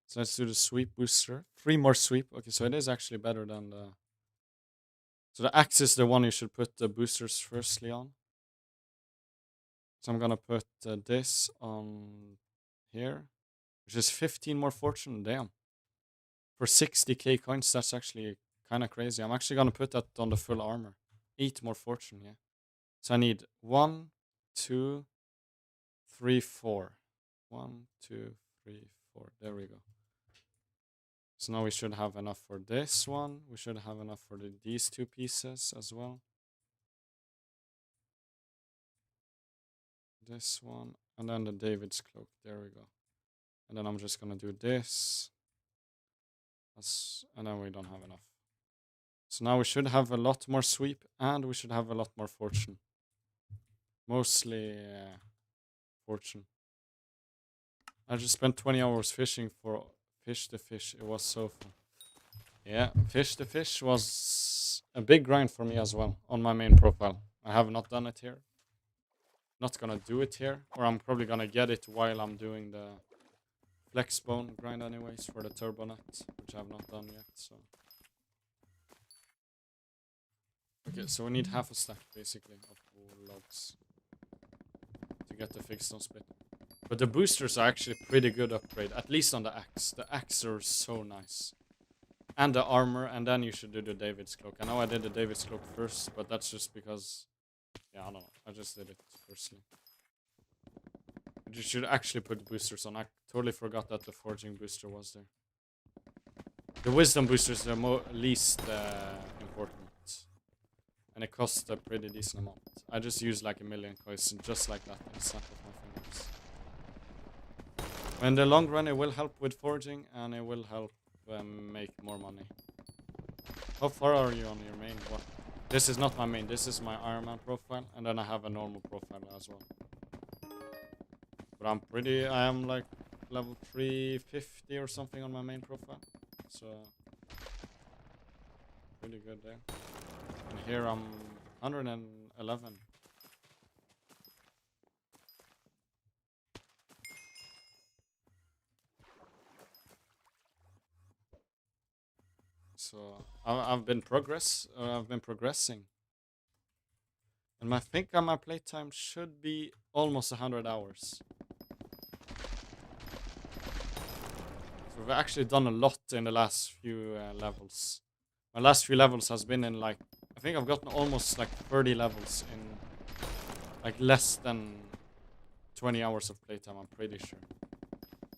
So let's do the sweep booster. 3 more sweep. Okay, so it is actually better than the... So the axe is the one you should put the boosters firstly on. So I'm gonna put this on here, which is 15 more fortune. Damn. For 60k coins, that's actually kind of crazy. I'm actually gonna put that on the full armor. 8 more fortune, yeah. So I need 1, 2, 3, 4. 1, 2, 3, 4. There we go. So now we should have enough for this one. We should have enough for these 2 pieces as well. This one. And then the David's cloak. There we go. And then I'm just going to do this. And then we don't have enough. So now we should have a lot more sweep. And we should have a lot more fortune. Mostly fortune. I just spent 20 hours fishing for fish the fish. It was so fun. Yeah, fish the fish was a big grind for me as well on my main profile. I have not done it here. Not gonna do it here. Or I'm probably gonna get it while I'm doing the flex bone grind anyways for the turbo net, which I have not done yet. So okay, so we need half a stack basically of logs to get the fixed on split. But the boosters are actually pretty good upgrade, at least on the axe. The axe are so nice. And the armor, and then you should do the David's cloak. I know I did the David's cloak first, but that's just because, yeah, I don't know. I just did it firstly. But you should actually put boosters on. I totally forgot that the forging booster was there. The wisdom booster is the least important. And it costs a pretty decent amount. I just used like 1,000,000 coins just like that and snap of my fingers. In the long run, it will help with forging, and it will help make more money. How far are you on your main? What? This is not my main. This is my Ironman profile, and then I have a normal profile as well. But I am like level 350 or something on my main profile. So, pretty good there. And here I'm 111. So I've been progressing, and I think my playtime should be almost 100 hours. So we've actually done a lot in the last few levels. My last few levels has been in like, I think I've gotten almost like 30 levels in like less than 20 hours of playtime. I'm pretty sure,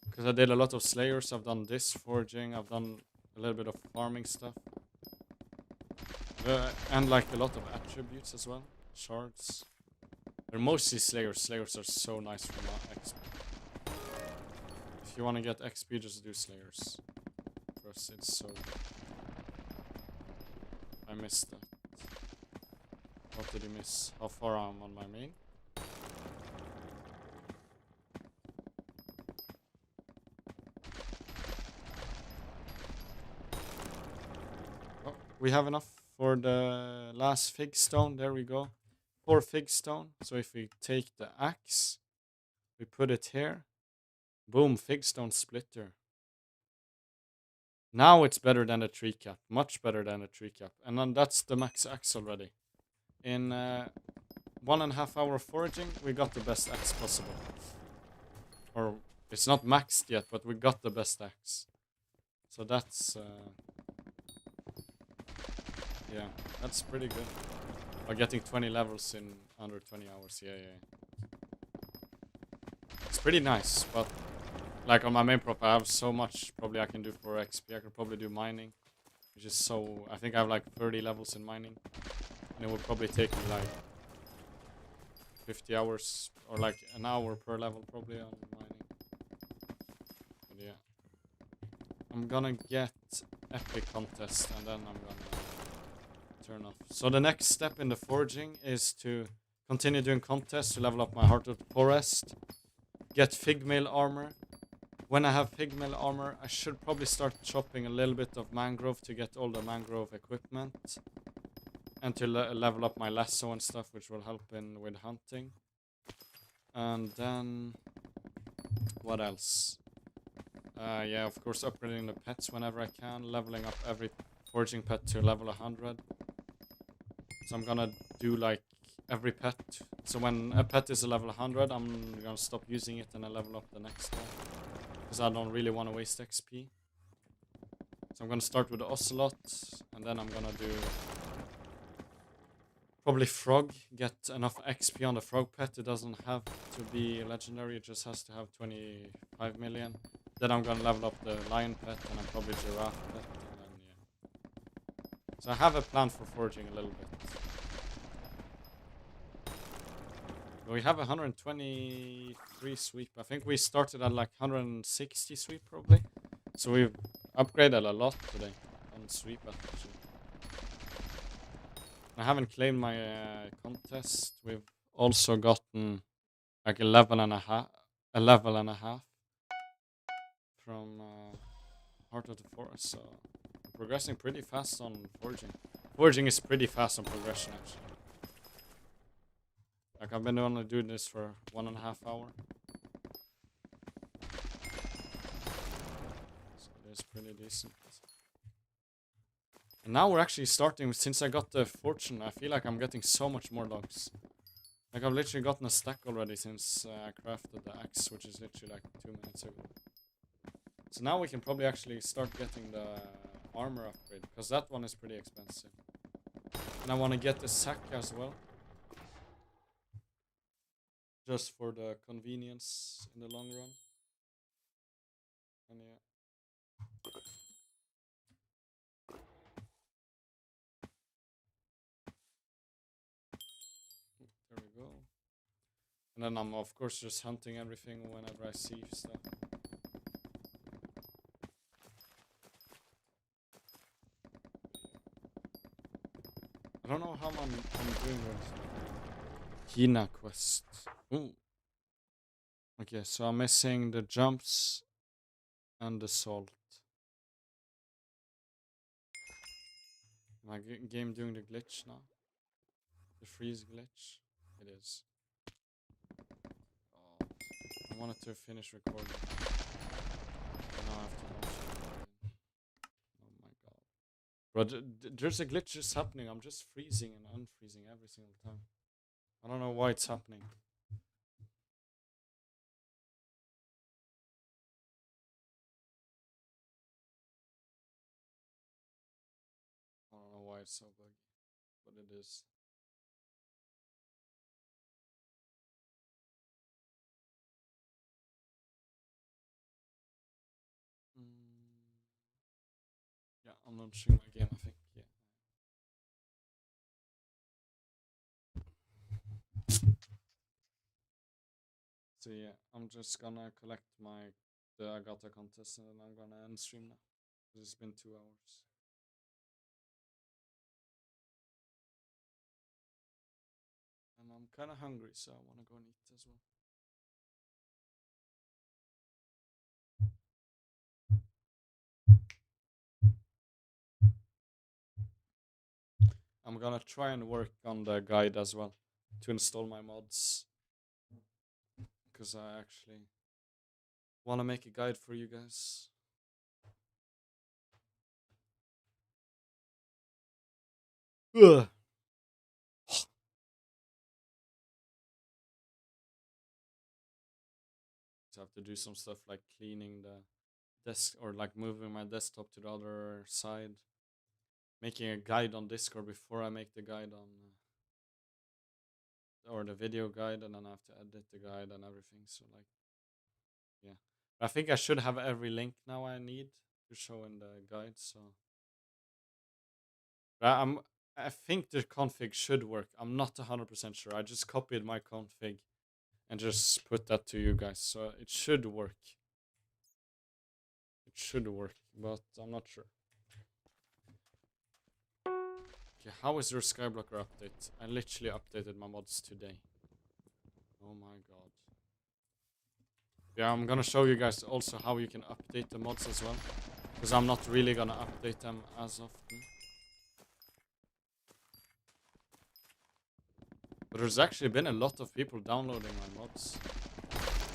because I did a lot of slayers. I've done this forging. I've done a little bit of farming stuff. And like a lot of attributes as well. Shards. They're mostly slayers. Slayers are so nice for XP. If you want to get XP, just do slayers. First, it's so good. I missed that. What did you miss? How far I'm on my main? We have enough for the last fig stone. There we go. 4 fig stone. So if we take the axe, we put it here. Boom, fig stone splitter. Now it's better than the tree cap. Much better than the tree cap. And then that's the max axe already. In 1.5 hour foraging, we got the best axe possible. Or it's not maxed yet, but we got the best axe. So that's... yeah, that's pretty good. By getting 20 levels in under 20 hours, yeah. It's pretty nice, but like on my main profile, I have so much probably I can do for XP. I could probably do mining, which is so... I think I have like 30 levels in mining. And it would probably take me like 50 hours or like an hour per level probably on mining. But yeah. I'm gonna get epic contest and then I'm gonna turn off. So the next step in the forging is to continue doing contests to level up my Heart of the Forest. Get figmail armor. When I have figmail armor, I should probably start chopping a little bit of mangrove to get all the mangrove equipment. And to level up my lasso and stuff, which will help with hunting. And then... what else? Yeah, of course, upgrading the pets whenever I can. Leveling up every forging pet to level 100. So I'm gonna do like every pet. So when a pet is a level 100, I'm gonna stop using it and I level up the next one. Because I don't really want to waste XP. So I'm gonna start with the ocelot. And then I'm gonna do... Probably frog. Get enough XP on the frog pet. It doesn't have to be legendary. It just has to have 25 million. Then I'm gonna level up the lion pet and I'm probably giraffe pet. And then, yeah. So I have a plan for foraging a little bit. We have 123 sweep. I think we started at like 160 sweep probably. So we've upgraded a lot today on sweep actually. I haven't claimed my contest. We've also gotten like a level and a half from Heart of the Forest. So I'm progressing pretty fast on foraging. Foraging is pretty fast on progression actually. Like I've been only doing this for 1.5 hours. So it is pretty decent. And now we're actually starting, since I got the fortune, I feel like I'm getting so much more logs. Like I've literally gotten a stack already since I crafted the axe, which is literally like 2 minutes ago. So now we can probably actually start getting the armor upgrade, because that one is pretty expensive. And I want to get the sack as well. Just for the convenience in the long run. And yeah. There we go. And then I'm of course just hunting everything whenever I see stuff. I don't know how I'm doing with Kina quest. Ooh. Okay, so I'm missing the jumps and the salt. My game doing the glitch now? The freeze glitch? It is. Oh, I wanted to finish recording. And now I have to launch it. Oh my god. But there's a glitch just happening. I'm just freezing and unfreezing every single time. I don't know why it's happening. I don't know why it's so buggy, but it is. Yeah, I'm launching my game, I think. Yeah. So yeah, I'm just gonna collect the Agata contest and then I'm gonna end stream now. It's been 2 hours. And I'm kinda hungry, so I wanna go and eat as well. I'm gonna try and work on the guide as well to install my mods. Because I actually wanna make a guide for you guys. Ugh. So I have to do some stuff like cleaning the desk or like moving my desktop to the other side. Making a guide on Discord before I make the guide on or the video guide, and then I have to edit the guide and everything. So like, yeah, I think I should have every link now I need to show in the guide. So but I think the config should work. I'm not 100% sure. I just copied my config and just put that to you guys. So it should work. It should work, but I'm not sure. Okay, how is your Skyblocker update? I literally updated my mods today. Oh my god. Yeah, I'm gonna show you guys also how you can update the mods as well. Because I'm not really gonna update them as often. But there's actually been a lot of people downloading my mods.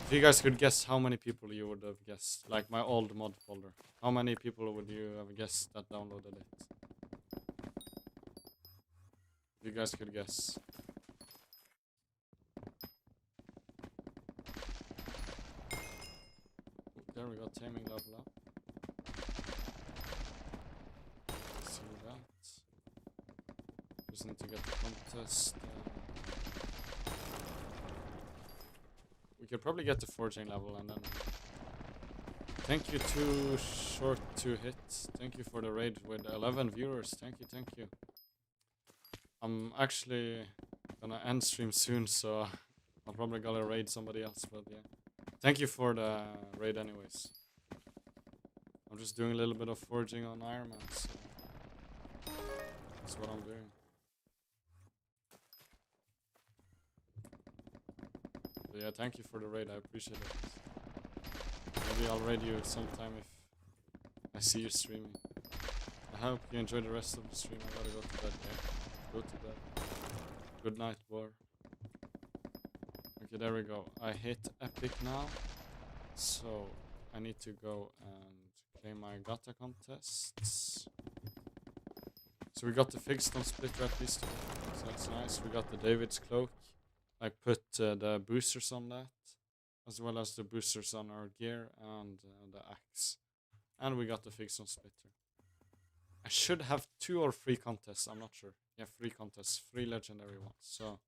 If you guys could guess how many people you would have guessed, like my old mod folder. How many people would you have guessed that downloaded it? If you guys could guess. There we go, taming level up. See that. Just need to get the contest. We could probably get the forging level and then... Thank you to Short to Hit. Thank you for the raid with 11 viewers. Thank you. I'm actually gonna end stream soon, so I'll probably gotta raid somebody else, but yeah. Thank you for the raid anyways. I'm just doing a little bit of forging on Ironman, so that's what I'm doing. But yeah, thank you for the raid, I appreciate it. Maybe I'll raid you sometime if I see you streaming. I hope you enjoy the rest of the stream. I gotta go to bed, yeah. Go to bed. Good night, war. Okay, there we go. I hit epic now, so I need to go and claim my gata contests. So we got the Figstone splitter at least, so that's nice. We got the David's cloak. I put the boosters on that, as well as the boosters on our gear and the axe. And we got the Figstone splitter. I should have 2 or 3 contests, I'm not sure. Yeah, 3 contests, 3 legendary ones. So,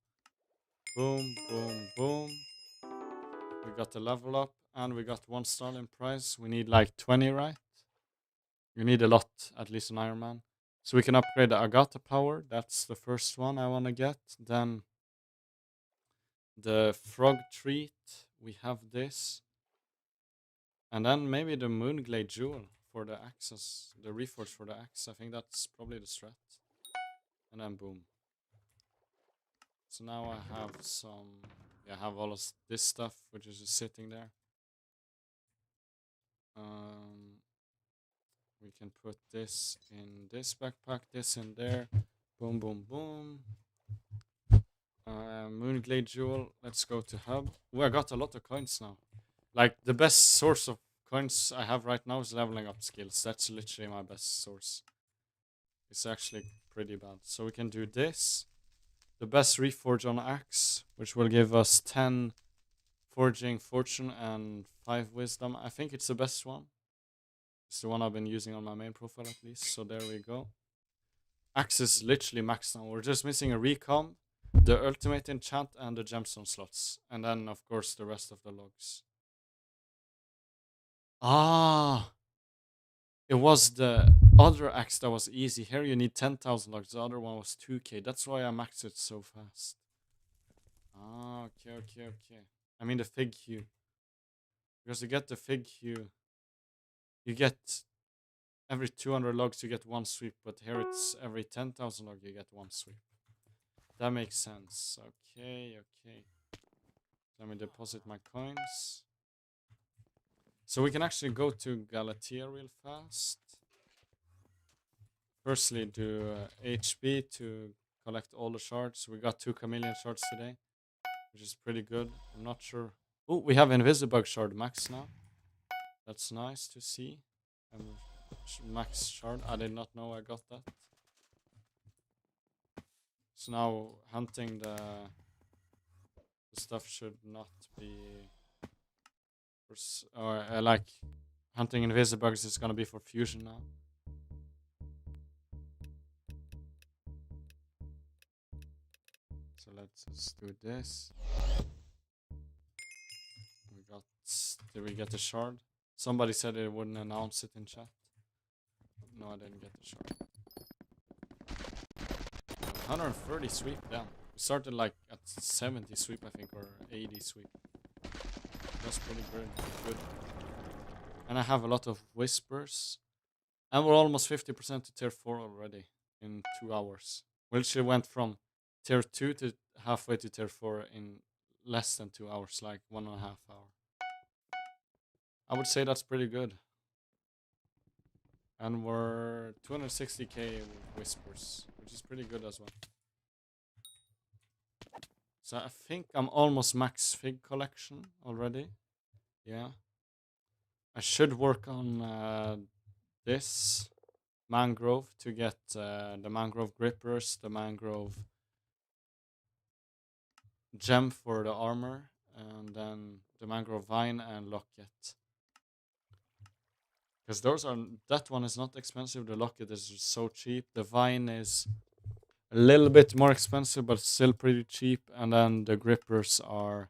boom, boom, boom. We got the level up, and we got 1 Stalin prize. We need like 20, right? You need a lot, at least in Iron Man. So we can upgrade the Agatha power. That's the first one I want to get. Then the frog treat. We have this. And then maybe the Moonglade jewel for the axes. The reforge for the axe. I think that's probably the strat. And then boom. So now I have some... Yeah, I have all of this stuff, which is just sitting there. We can put this in this backpack, this in there. Boom, boom, boom. Moonglade jewel. Let's go to hub. Oh, I got a lot of coins now. Like, the best source of coins I have right now is leveling up skills. That's literally my best source. It's actually pretty bad. So we can do this. The best reforge on axe, which will give us 10 forging fortune and 5 wisdom. I think it's the best one. It's the one I've been using on my main profile at least. So there we go. Axe is literally maxed now. We're just missing a recom, the ultimate enchant, and the gemstone slots. And then, of course, the rest of the logs. Ah! It was the other axe that was easy. Here you need 10,000 logs. The other one was 2k. That's why I maxed it so fast. Ah, okay. I mean the fig hue. Because you get the fig hue, you get every 200 logs you get 1 sweep, but here it's every 10,000 log you get 1 sweep. That makes sense. Okay. Let me deposit my coins. So we can actually go to Galatea real fast. Firstly, do HB to collect all the shards. We got 2 chameleon shards today, which is pretty good. I'm not sure. Oh, we have Invisibug shard max now. That's nice to see. Max shard. I did not know I got that. So now hunting the stuff should not be... like hunting Invisibugs is gonna be for fusion now. So let's just do this. Did we get the shard? Somebody said it wouldn't announce it in chat. No, I didn't get the shard. 130 sweep, damn. We started like at 70 sweep, I think, or 80 sweep. That's pretty good. And I have a lot of whispers. And we're almost 50% to tier 4 already in 2 hours. We literally went from tier 2 to halfway to tier 4 in less than 2 hours, like 1.5 hours. I would say that's pretty good. And we're 260k whispers, which is pretty good as well. So I think I'm almost max fig collection already. Yeah. I should work on this mangrove to get the mangrove grippers, the mangrove gem for the armor, and then the mangrove vine and locket. Because that one is not expensive. The locket is so cheap. The vine is a little bit more expensive, but still pretty cheap. And then the grippers are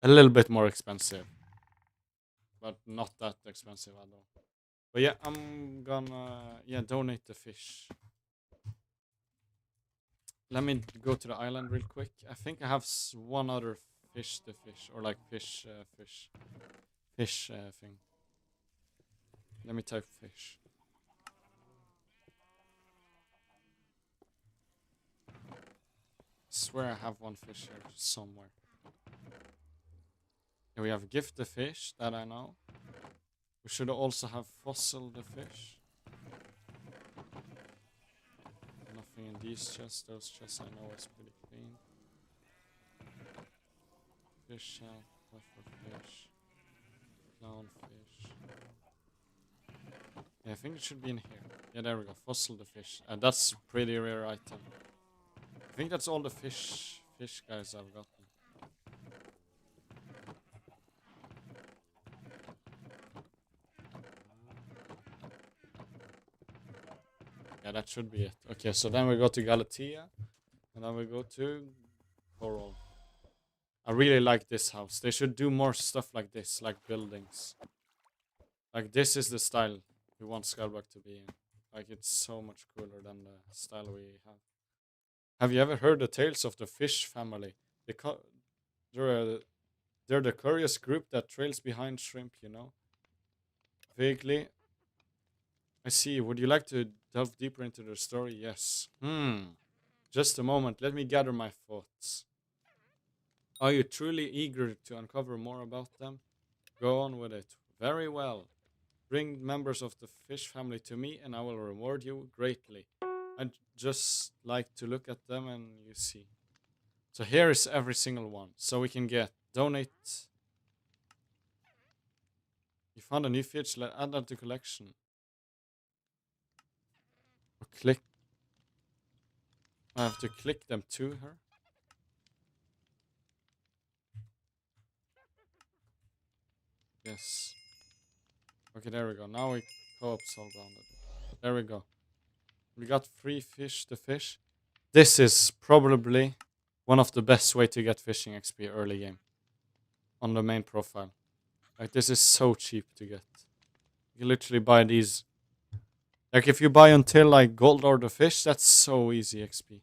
a little bit more expensive, but not that expensive at all. But yeah, I'm gonna donate the fish. Let me go to the island real quick. I think I have one other fish to fish, or like fish thing. Let me type fish. Swear I have one fish here somewhere. Here we have gift the fish, that I know. We should also have fossil the fish. Nothing in these chests. Those chests I know is pretty clean. Fish shell, puffer fish, clownfish. Yeah, I think it should be in here. Yeah, there we go. Fossil the fish. That's a pretty rare item. I think that's all the fish guys I've gotten. Yeah, that should be it. Okay, so then we go to Galatea, and then we go to Coral. I really like this house. They should do more stuff like this, like buildings. Like this is the style we want Skyblock to be in. Like it's so much cooler than the style we have. Have you ever heard the tales of the fish family? They're, they're the curious group that trails behind shrimp, you know? Vaguely. I see. Would you like to delve deeper into their story? Yes. Just a moment. Let me gather my thoughts. Are you truly eager to uncover more about them? Go on with it. Very well. Bring members of the fish family to me and I will reward you greatly. I'd just like to look at them and you see. So here is every single one. So we can get donate. You found a new fish, add that to collection. Or click. I have to click them to her. Yes. Okay, there we go. Now we co-op soulbounded. There we go. We got 3 fish to fish. This is probably one of the best way to get fishing XP early game. On the main profile. Like this is so cheap to get. You can literally buy these. Like if you buy until like gold or the fish, that's so easy XP.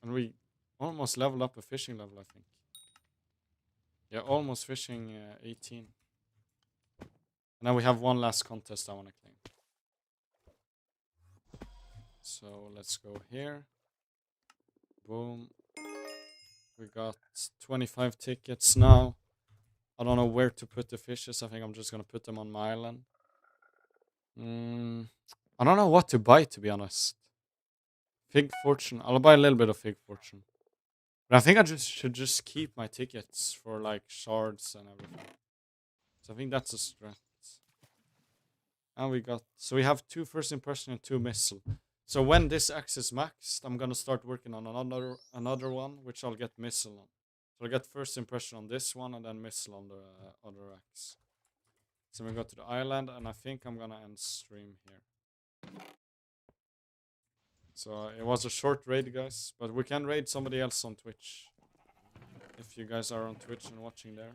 And we almost leveled up a fishing level, I think. Yeah, almost fishing 18. And now we have one last contest I want to claim. So let's go here. Boom. We got 25 tickets now. I don't know where to put the fishes. I think I'm just going to put them on my island. I don't know what to buy, to be honest. Fig Fortune. I'll buy a little bit of Fig Fortune. But I think I should just keep my tickets for like shards and everything. So I think that's a strat. And we have 2 first impression and 2 missile. So when this axe is maxed, I'm gonna start working on another one, which I'll get missile on. So I get first impression on this one and then missile on the other axe. So we go to the island, and I think I'm gonna end stream here. So it was a short raid, guys, but we can raid somebody else on Twitch. If you guys are on Twitch and watching there,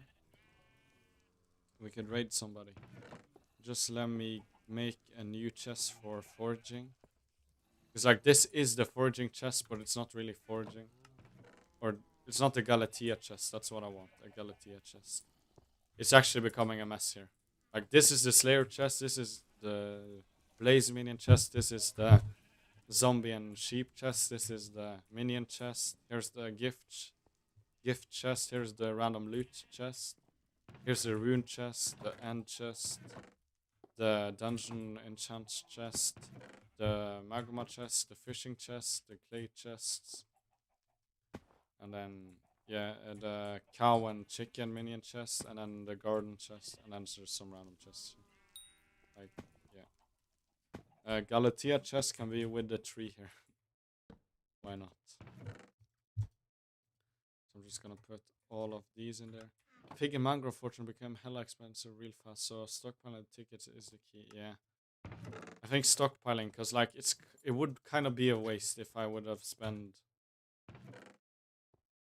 we could raid somebody. Just let me make a new chest for foraging. Because like this is the foraging chest, but it's not really foraging. Or it's not the Galatea chest, that's what I want, a Galatea chest. It's actually becoming a mess here. Like this is the Slayer chest, this is the Blaze minion chest, this is the zombie and sheep chest, this is the minion chest, here's the gift chest, here's the random loot chest, here's the rune chest, the end chest, the dungeon enchant chest, the magma chest, the fishing chest, the clay chests, and then the cow and chicken minion chest, and then the garden chest, and then there's some random chests. Like Galatea chest can be with the tree here. Why not? So I'm just gonna put all of these in there. Pig and mangrove fortune became hella expensive real fast, so stockpiling tickets is the key. Yeah. I think stockpiling, because like it would kind of be a waste if I would have spent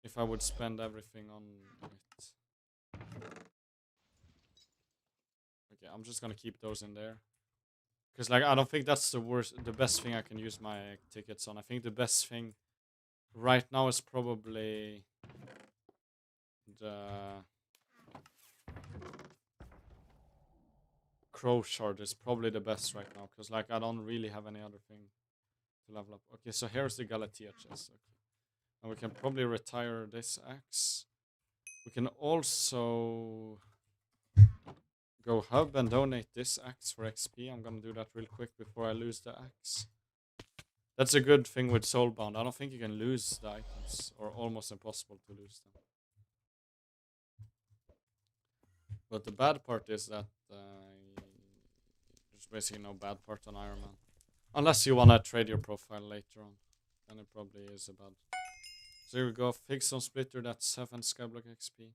if I would spend everything on it. Okay, I'm just gonna keep those in there. Because like I don't think that's the best thing I can use my tickets on. I think the best thing right now is probably the crow shard is probably the best right now. Because like I don't really have any other thing to level up. Okay, so here's the Galatea chest. Okay. And we can probably retire this axe. We can also go hub and donate this axe for XP. I'm gonna do that real quick before I lose the axe. That's a good thing with Soulbound. I don't think you can lose the items, or almost impossible to lose them. But the bad part is that there's basically no bad part on Ironman. Unless you wanna trade your profile later on. Then it probably is a bad. So here we go, Figstone Splitter, that's 7 Skyblock XP.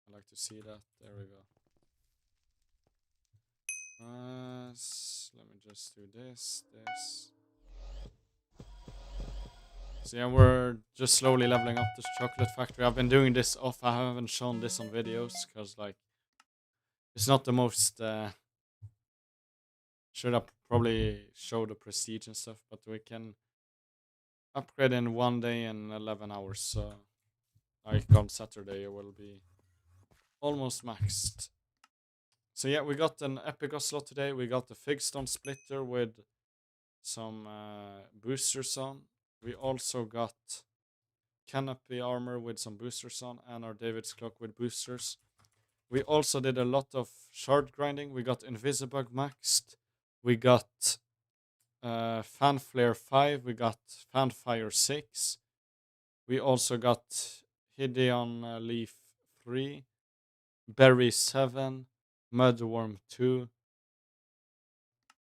I like to see that. There we go. Let me just do this. So yeah, we're just slowly leveling up this chocolate factory. I've been doing this off. I haven't shown this on videos because like it's not the most. Should have probably show the prestige and stuff, but we can upgrade in 1 day and 11 hours. So like on Saturday it will be almost maxed. So yeah, we got an epic slot today. We got the Figstone Splitter with some boosters on. We also got canopy armor with some boosters on, and our David's cloak with boosters. We also did a lot of shard grinding. We got Invisibug maxed. We got Fanflare 5. We got Fanfire 6. We also got Hideon Leaf 3. Berry 7. Mudworm 2.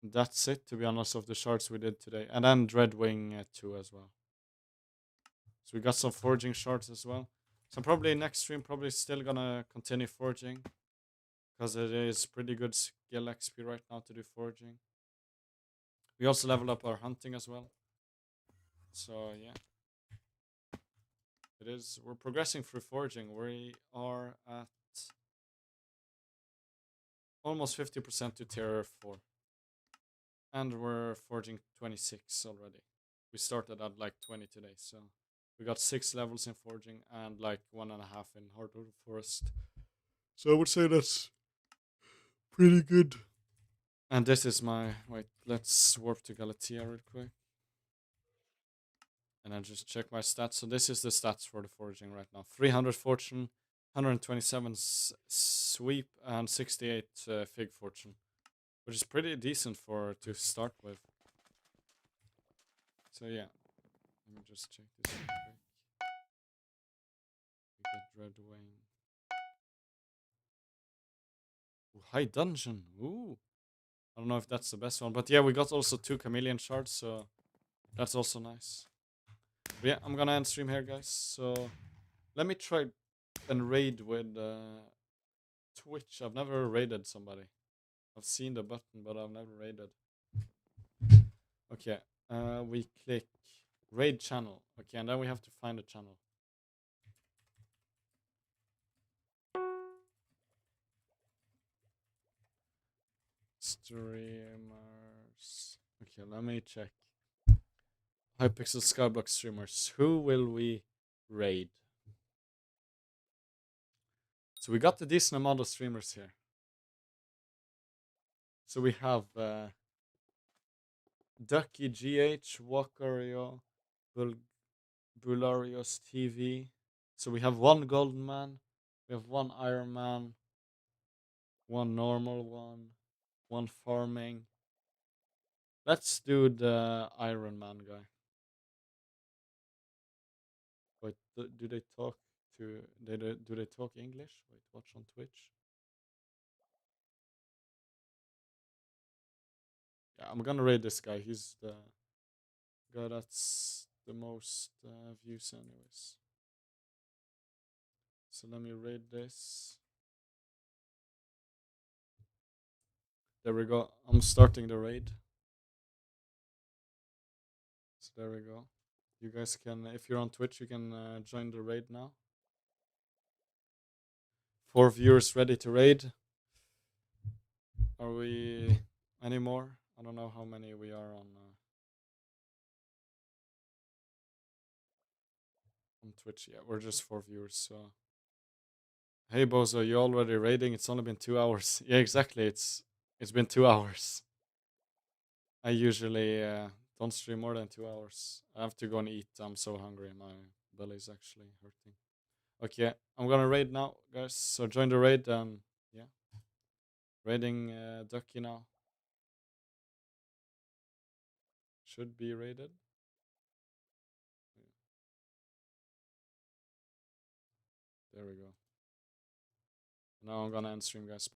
That's it, to be honest, of the shards we did today. And then Dreadwing 2 as well. So we got some forging shards as well. So probably next stream, probably still gonna continue forging. Because it is pretty good skill XP right now to do forging. We also leveled up our hunting as well. So yeah. It is, we're progressing through forging. We are at almost 50% to tier 4. And we're forging 26 already. We started at like 20 today, so we got 6 levels in forging and like 1.5 in hardwood forest. So I would say that's pretty good. And this is my, wait, let's warp to Galatea real quick. And I just check my stats. So this is the stats for the forging right now. 300 fortune, 127 sweep, and 68 fig fortune. Which is pretty decent for to start with. So yeah. Let me just check this real quick. We get Red Wayne. Ooh, high dungeon. Ooh. I don't know if that's the best one. But yeah, we got also 2 chameleon shards, so that's also nice. But yeah, I'm gonna end stream here, guys. So let me try and raid with Twitch. I've never raided somebody. I've seen the button, but I've never raided. Okay, we click raid channel. Okay, and then we have to find a channel. Streamers. Okay, let me check. Hypixel Skyblock streamers. Who will we raid? So we got a decent amount of streamers here. So we have Ducky GH, Wakario, Bularios TV. So we have 1 Golden Man, we have 1 Iron Man, 1 normal one, 1 farming. Let's do the Iron Man guy. Wait, do they talk to? Do they talk English? Wait, watch on Twitch. Yeah, I'm gonna raid this guy. He's the guy that's the most views, anyways. So let me raid this. There we go. I'm starting the raid. So there we go. You guys can, if you're on Twitch, you can join the raid now. 4 viewers ready to raid. Are we any more? I don't know how many we are on Twitch. Yeah, we're just 4 viewers. So, hey Bozo, you already raiding? It's only been 2 hours. Yeah, exactly. It's been 2 hours. I usually don't stream more than 2 hours. I have to go and eat. I'm so hungry. My belly's actually hurting. Okay, I'm gonna raid now, guys. So join the raid. Yeah, raiding Ducky now. Should be raided. There we go. Now I'm gonna end stream, guys.